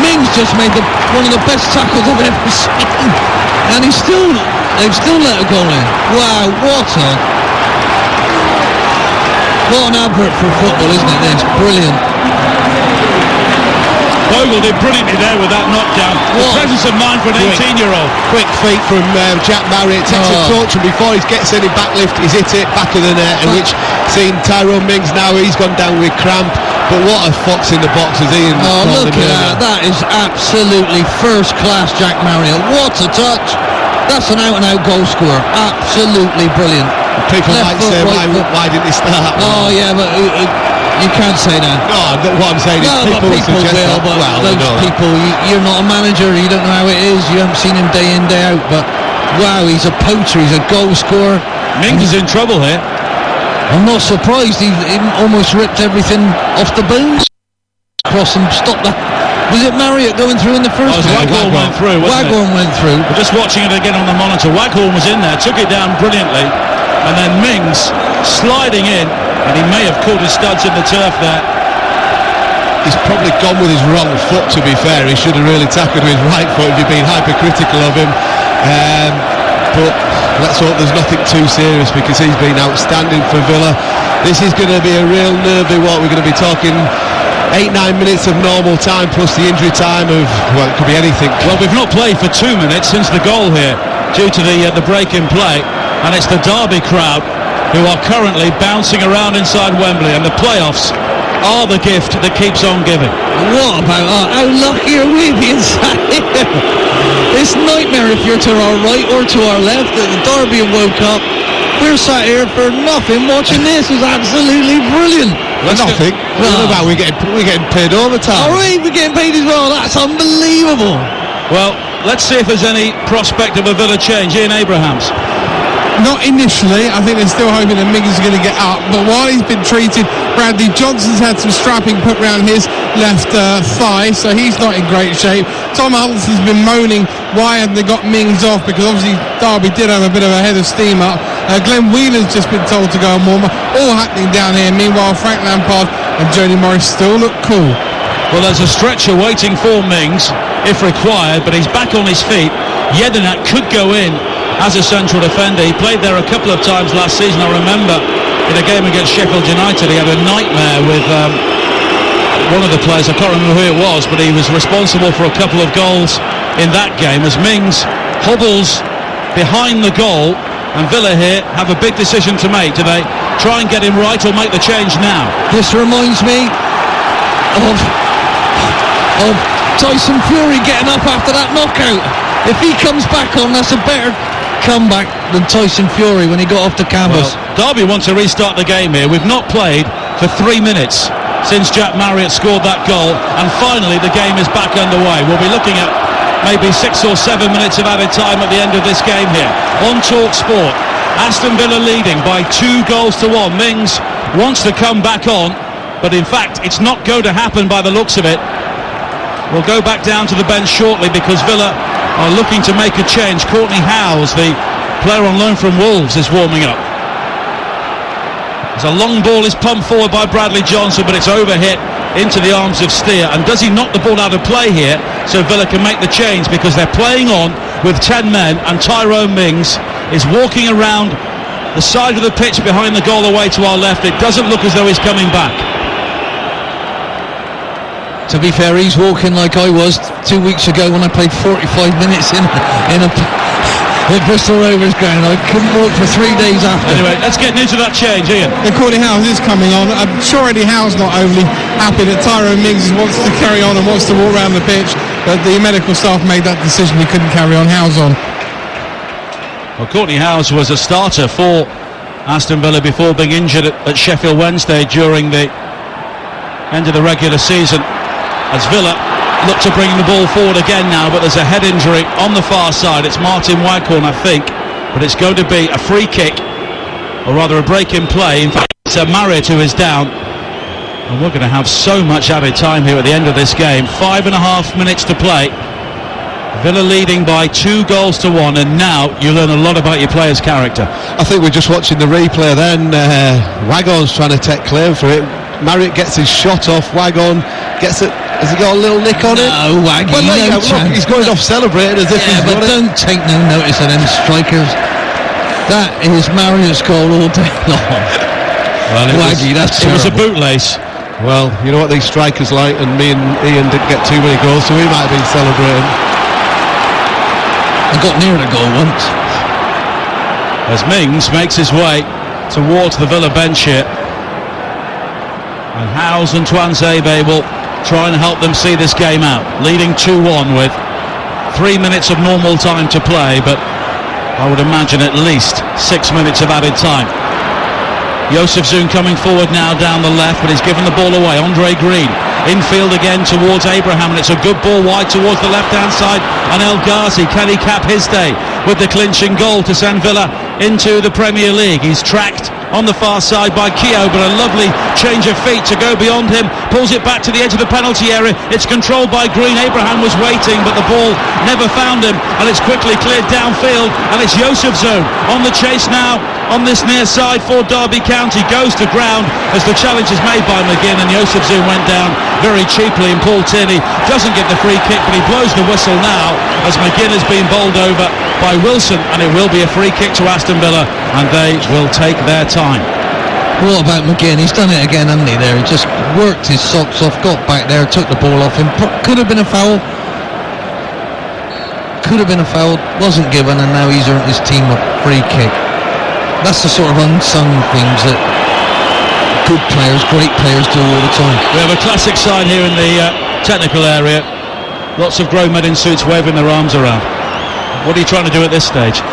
Mings just made one of the best tackles I've ever seen, and they've still let it go in. Wow, what an advert for football, isn't it? It's brilliant. Bogle did brilliantly there with that knockdown. The presence of mind for an 18-year-old. Quick feet from Jack Marriott, takes approach, and before he gets any backlift, he's hit it back of the net, and which, seeing Tyrone Mings now, he's gone down with cramp. But what a fox in the box as Ian. Oh, look at that. That is absolutely first class Jack Marriott. What a touch. That's an out-and-out goal scorer. Absolutely brilliant. People might say, why didn't he start? Oh, yeah, but you can't say that. No, what I'm saying is people suggest that. But those people, you're not a manager, you don't know how it is, you haven't seen him day in, day out, but wow, he's a poacher, he's a goal scorer. Mings is in trouble here. I'm not surprised. He almost ripped everything off the bones. Cross and stopped that. Was it Marriott going through in the first place? Waghorn went through, wasn't it? Waghorn went through. We're just watching it again on the monitor. Waghorn was in there, took it down brilliantly, and then Mings sliding in, and he may have caught his studs in the turf there. He's probably gone with his wrong foot, to be fair. He should have really tackled with his right foot if you've been hypercritical of him. But let's hope there's nothing too serious, because he's been outstanding for Villa. This is going to be a real nervy walk. We're going to be talking 8-9 minutes of normal time plus the injury time of, well, it could be anything. Well, we've not played for 2 minutes since the goal here due to the break in play, and it's the Derby crowd who are currently bouncing around inside Wembley, and the playoffs are the gift that keeps on giving. What about how lucky are we being sat here? It's nightmare if you're to our right or to our left. The Derby have woke up. We're sat here for nothing watching this. It's absolutely brilliant. Nothing. We're getting paid overtime. All right, we're getting paid as well. That's unbelievable. Well, let's see if there's any prospect of a Villa change. Ian Abrahams. Not initially. I think they're still hoping that Mings is going to get up, but while he's been treated, Bradley Johnson's had some strapping put round his left thigh, so he's not in great shape. Tom Huddleston's been moaning why haven't they got Mings off, because obviously Derby did have a bit of a head of steam up. Glenn Wheeler's just been told to go and warm up. All happening down here. Meanwhile, Frank Lampard and Jody Morris still look cool. Well, there's a stretcher waiting for Mings if required, but he's back on his feet. Jedinak could go in as a central defender. He played there a couple of times last season. I remember in a game against Sheffield United he had a nightmare with one of the players. I can't remember who it was, but he was responsible for a couple of goals in that game as Mings hobbles behind the goal. And Villa here have a big decision to make. Do they try and get him right or make the change now? This reminds me of Tyson Fury getting up after that knockout. If he comes back on, that's a better comeback than Tyson Fury when he got off the canvas. Well, Derby want to restart the game here. We've not played for 3 minutes since Jack Marriott scored that goal, and finally the game is back underway. We'll be looking at maybe 6 or 7 minutes of added time at the end of this game here on Talk Sport. Aston Villa leading by 2 goals to 1. Mings wants to come back on, but in fact it's not going to happen by the looks of it. We'll go back down to the bench shortly because Villa are looking to make a change. Courtney Howes, the player on loan from Wolves, is warming up. As a long ball is pumped forward by Bradley Johnson, but it's overhit into the arms of Steer. And does he knock the ball out of play here so Villa can make the change, because they're playing on with 10 men and Tyrone Mings is walking around the side of the pitch behind the goal away to our left. It doesn't look as though he's coming back. To be fair, he's walking like I was 2 weeks ago when I played 45 minutes in Bristol Rovers ground. I couldn't walk for 3 days after. Anyway, let's get into that change, Ian. And Courtney Howes is coming on. I'm sure Eddie Howe's not overly happy that Tyrone Mings wants to carry on and wants to walk around the pitch, but the medical staff made that decision. He couldn't carry on. Howes on. Well, Courtney Howes was a starter for Aston Villa before being injured at Sheffield Wednesday during the end of the regular season, as Villa look to bring the ball forward again now, but there's a head injury on the far side. It's Martin Waghorn, I think, but it's going to be a free kick, or rather a break in play. In fact, it's Marriott who is down, and we're going to have so much added time here at the end of this game. 5.5 minutes to play. Villa leading by 2 goals to 1, and now you learn a lot about your player's character. I think we're just watching the replay then. Waghorn's trying to take claim for it. Marriott gets his shot off. Waghorn gets it. Has he got a little nick on it? No, Waggy, well, look, he's going off celebrating as if he's but got it. Don't take no notice of them strikers. That is Marriott's goal all day long. Well, Waggy, that's it was a terrible. bootlace. Well, you know what these strikers like, and me and Ian didn't get too many goals, so we might have been celebrating. I got near the goal once. As Mings makes his way towards the Villa bench here, and Howes and Tuanzebe will try and help them see this game out, leading 2-1 with 3 minutes of normal time to play, but I would imagine at least 6 minutes of added time. Joseph Zoon coming forward now down the left, but he's given the ball away. Andre Green infield again towards Abraham, and it's a good ball wide towards the left hand side, and El Ghazi, can he cap his day with the clinching goal to send Villa into the Premier League? He's tracked on the far side by Keogh, but a lovely change of feet to go beyond him, pulls it back to the edge of the penalty area. It's controlled by Green. Abraham was waiting, but the ball never found him, and it's quickly cleared downfield, and it's Yusufzou on the chase now on this near side for Derby County. Goes to ground as the challenge is made by McGinn, and Yusufzou went down very cheaply, and Paul Tierney doesn't get the free kick, but he blows the whistle now as McGinn has been bowled over by Wilson, and it will be a free kick to Aston Villa, and they will take their time. What about McGinn? He's done it again, hasn't he, there? He just worked his socks off, got back there, took the ball off him. Could have been a foul. Could have been a foul. Wasn't given, and now he's earned his team a free kick. That's the sort of unsung things that good players, great players do all the time. We have a classic side here in the technical area. Lots of grown men in suits waving their arms around. What are you trying to do at this stage?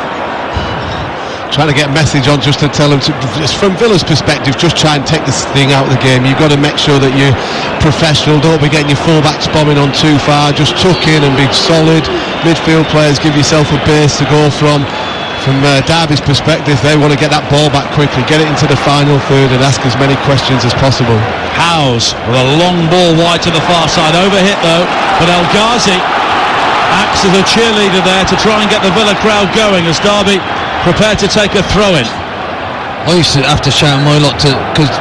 Trying to get a message on, just to tell them, just from Villa's perspective, just try and take this thing out of the game. You've got to make sure that you're professional. Don't be getting your fullbacks bombing on too far. Just tuck in and be solid. Midfield players, give yourself a base to go from. From Derby's perspective, they want to get that ball back quickly, get it into the final third and ask as many questions as possible. Howes with a long ball wide to the far side, overhit though, but El Ghazi acts as a cheerleader there to try and get the Villa crowd going as Derby prepared to take a throw-in. I used to have to shout my lot to, because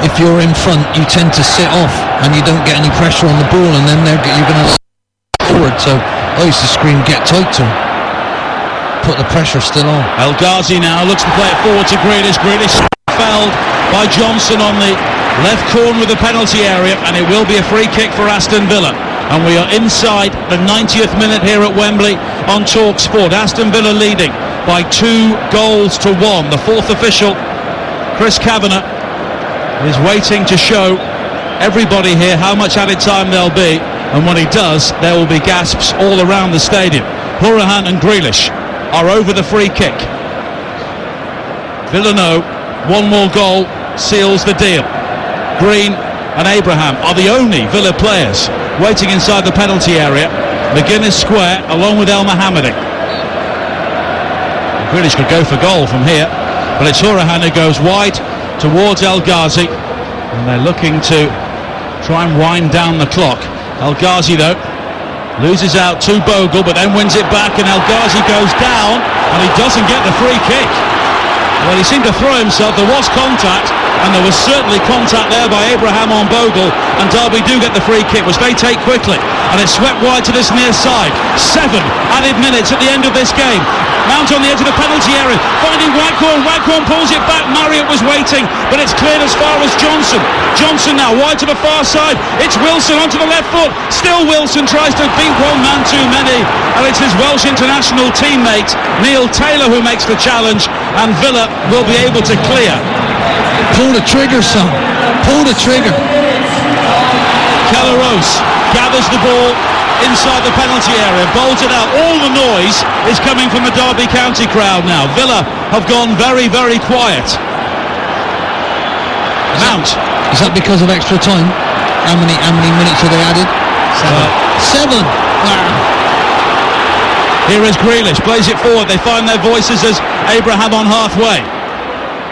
if you're in front you tend to sit off and you don't get any pressure on the ball, and then you're going to forward, so I used to scream, get tight to him. Put the pressure still on. El Ghazi now looks to play it forward to Grealish. Grealish felled by Johnson on the left corner of the penalty area, and it will be a free kick for Aston Villa. And we are inside the 90th minute here at Wembley on Talk Sport. Aston Villa leading by 2-1. The fourth official, Chris Kavanagh, is waiting to show everybody here how much added time there'll be, and when he does, there will be gasps all around the stadium. Hourihane and Grealish are over the free kick. Villeneuve, one more goal seals the deal. Green and Abraham are the only Villa players waiting inside the penalty area. McGinn is square along with El Mohammadi. Grealish could go for goal from here, but it's Hourihane who goes wide towards El Ghazi, and they're looking to try and wind down the clock. El Ghazi though loses out to Bogle, but then wins it back, and El Ghazi goes down, and he doesn't get the free kick. Well, he seemed to throw himself. There was contact, and there was certainly contact there by Abraham on Bogle, and Derby do get the free kick, which they take quickly, and it's swept wide to this near side. 7 added minutes at the end of this game. Mount on the edge of the penalty area, finding Waghorn. Waghorn pulls it back. Marriott was waiting, but it's cleared as far as Johnson. Johnson now wide to the far side. It's Wilson onto the left foot. Still Wilson tries to beat one man too many, and it's his Welsh international teammate Neil Taylor who makes the challenge, and Villa will be able to clear. Pull the trigger, son. Pull the trigger. Kelleros gathers the ball inside the penalty area, bowls it out. All the noise is coming from the Derby County crowd now. Villa have gone very, very quiet. Mount. Is that because of extra time? How many minutes have they added? 7. Wow. Here is Grealish, plays it forward. They find their voices as Abraham on halfway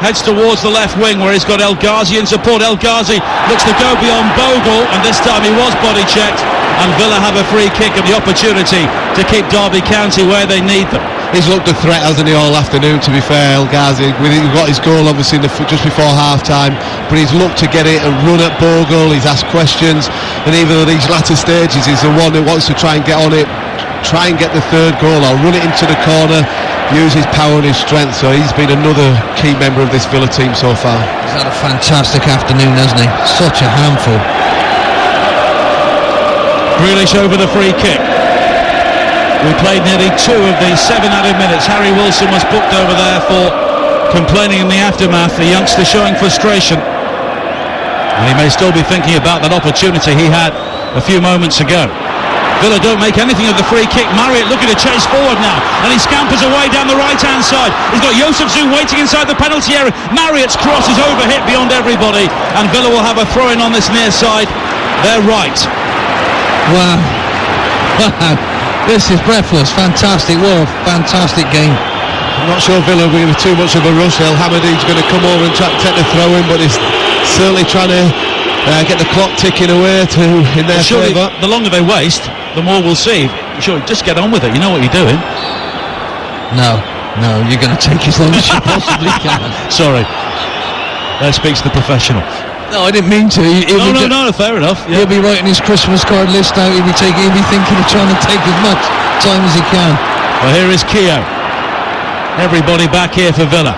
heads towards the left wing where he's got El Ghazi in support. El Ghazi looks to go beyond Bogle, and this time he was body checked, and Villa have a free kick and the opportunity to keep Derby County where they need them. He's looked a threat, hasn't he, all afternoon, to be fair, El Ghazi. He got his goal obviously just before half time, but he's looked to get it and run at Bogle. He's asked questions, and even at these latter stages he's the one who wants to try and get on it, try and get the third goal or run it into the corner, use his power and his strength. So he's been another key member of this Villa team so far. He's had a fantastic afternoon, hasn't he? Such a handful. Grealish over the free kick. We played nearly 2 of the 7 added minutes. Harry Wilson was booked over there for complaining in the aftermath. The youngster showing frustration, and he may still be thinking about that opportunity he had a few moments ago. Villa don't make anything of the free kick. Marriott looking to chase forward now, and he scampers away down the right hand side. He's got Yusufzou waiting inside the penalty area. Marriott's cross is overhit beyond everybody, and Villa will have a throw in on this near side. They're right. Wow. Wow. This is breathless. Fantastic. What a fantastic game. I'm not sure Villa will be too much of a rush. El Hamadi's going to come over and try to take the throw in, but he's certainly trying to get the clock ticking away in their favour. The longer they waste, the more we'll see. Sure, just get on with it. You know what you're doing. No, you're going to take as long as you possibly can. Sorry. That speaks to the professional. No, I didn't mean to. No, fair enough. Yeah. He'll be writing his Christmas card list out. He'll be thinking of trying to take as much time as he can. Well, here is Keogh. Everybody back here for Villa.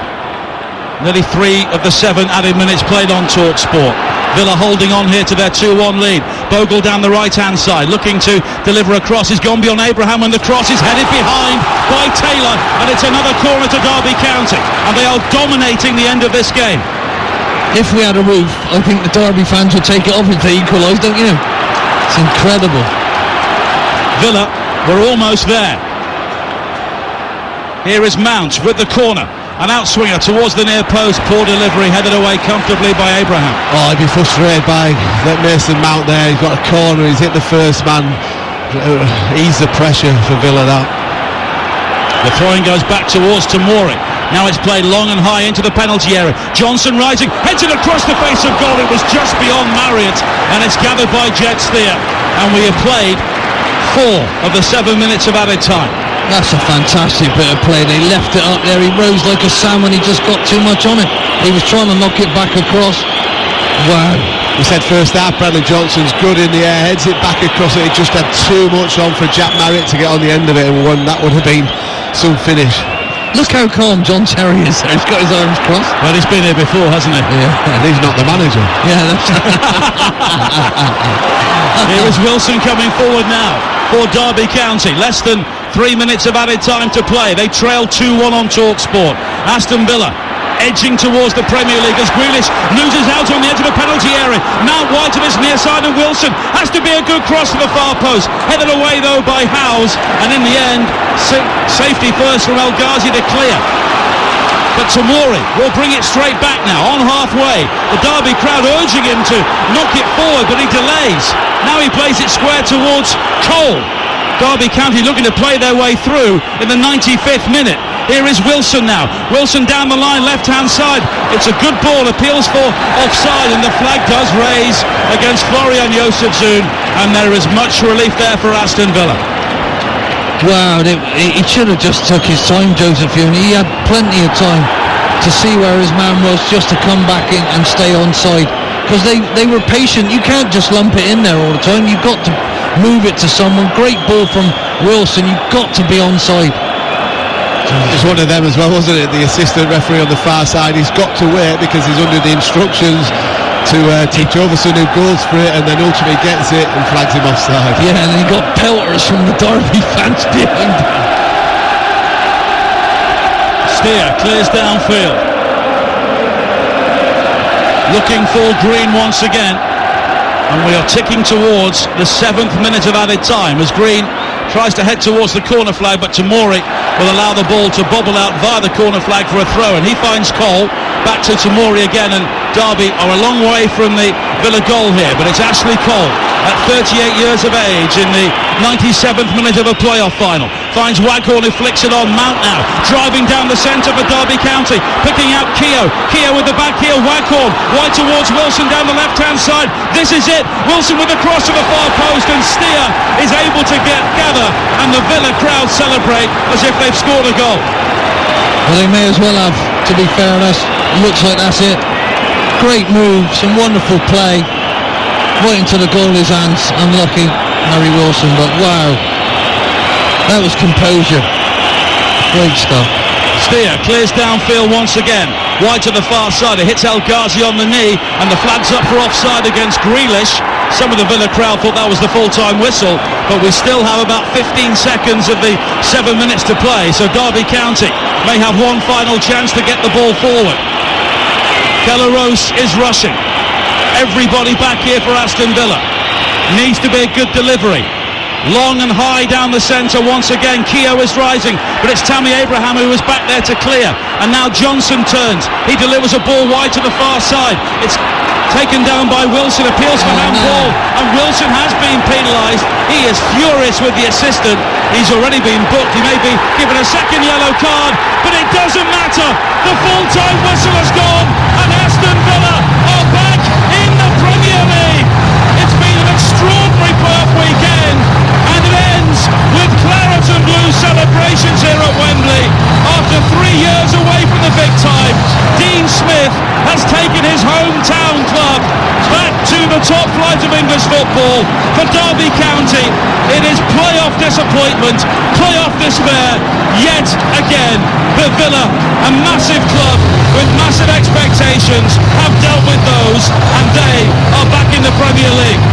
Nearly 3 of the 7 added minutes played on TalkSport. Villa holding on here to their 2-1 lead. Bogle down the right-hand side, looking to deliver a cross. He's gone beyond Abraham, and the cross is headed behind by Taylor, and it's another corner to Derby County, and they are dominating the end of this game. If we had a roof, I think the Derby fans would take it off if they equalised, don't you? It's incredible. Villa were almost there. Here is Mount with the corner. An outswinger towards the near post. Poor delivery, headed away comfortably by Abraham. Oh, I'd be frustrated by Mason Mount there. He's got a corner, he's hit the first man. Ease the pressure for Villa, that. The throwing goes back towards Tomori. Now it's played long and high into the penalty area. Johnson rising, heads it across the face of goal. It was just beyond Marriott, and it's gathered by Jet Steer. And we have played 4 of the 7 minutes of added time. That's a fantastic bit of play. They left it up there. He rose like a salmon. He just got too much on it. He was trying to knock it back across. Wow. We said first half, Bradley Johnson's good in the air, heads it back across it. He just had too much on for Jack Marriott to get on the end of it, and one that would have been some finish. Look how calm John Terry is there. He's got his arms crossed. Well, he's been here before, hasn't he? Yeah. And he's not the manager. Yeah, that's Here is Wilson coming forward now for Derby County. Less than 3 minutes of added time to play. They trail 2-1 on TalkSport. Aston Villa edging towards the Premier League as Grealish loses out on the edge of the penalty area. Mount wide to this near side, and Wilson has to be a good cross to the far post. Headed away though by Howes, and in the end, safety first from El Ghazi to clear. But Tomori will bring it straight back now, on halfway. The Derby crowd urging him to knock it forward, but he delays. Now he plays it square towards Cole. Derby County looking to play their way through in the 95th minute. Here is Wilson now. Wilson down the line, left-hand side. It's a good ball, appeals for offside, and the flag does raise against Florian Josefzoon, and there is much relief there for Aston Villa. wow. He should have just took his time, Josefzoon. He had plenty of time to see where his man was, just to come back in and stay onside, because they were patient. You can't just lump it in there all the time. You've got to move it to someone. Great ball from Wilson. You've got to be onside. It's one of them as well, wasn't it? The assistant referee on the far side, he's got to wait because he's under the instructions to Jovison, who goes for it and then ultimately gets it and flags him offside. Yeah, and he got pelters from the Derby fans behind. Steer clears downfield, looking for Green once again, and we are ticking towards the 7th minute of added time as Green tries to head towards the corner flag, but Tomori will allow the ball to bobble out via the corner flag for a throw, and he finds Cole. Back to Tomori again, and Derby are a long way from the Villa goal here, but it's Ashley Cole at 38 years of age in the 97th minute of a playoff final. Finds Waghorn, who flicks it on. Mount now driving down the centre for Derby County, picking out Keogh. Keogh with the back heel. Waghorn wide towards Wilson down the left-hand side. This is it. Wilson with the cross to the far post, and Steer is able to gather, and the Villa crowd celebrate as if they've scored a goal. Well, they may as well have, to be fair. Looks like that's it. Great move, some wonderful play. Right into the goalie's hands. Unlucky, Harry Wilson, but wow, that was composure. Great stuff. Steer clears downfield once again, wide to the far side. It hits El Ghazi on the knee, and the flag's up for offside against Grealish. Some of the Villa crowd thought that was the full-time whistle, but we still have about 15 seconds of the 7 minutes to play, so Derby County may have one final chance to get the ball forward. Kellaros is rushing. Everybody back here for Aston Villa. Needs to be a good delivery. Long and high down the centre once again. Keogh is rising, but it's Tammy Abraham who was back there to clear, and now Johnson turns. He delivers a ball wide to the far side. It's taken down by Wilson, appeals for handball, and Wilson has been penalised. He is furious with the assistant. He's already been booked. He may be given a second yellow card, but it doesn't matter. The full-time whistle has gone, and Aston Villa are back in the Premier League. It's been an extraordinary playoff weekend, and it ends with claret and blue celebrations here at Wembley. After 3 years away from the big time, Dean Smith has taken his hometown club back to the top flight of English football. For Derby County, it is playoff disappointment, playoff despair, yet again. But Villa, a massive club with massive expectations, have dealt with those, and they are back in the Premier League.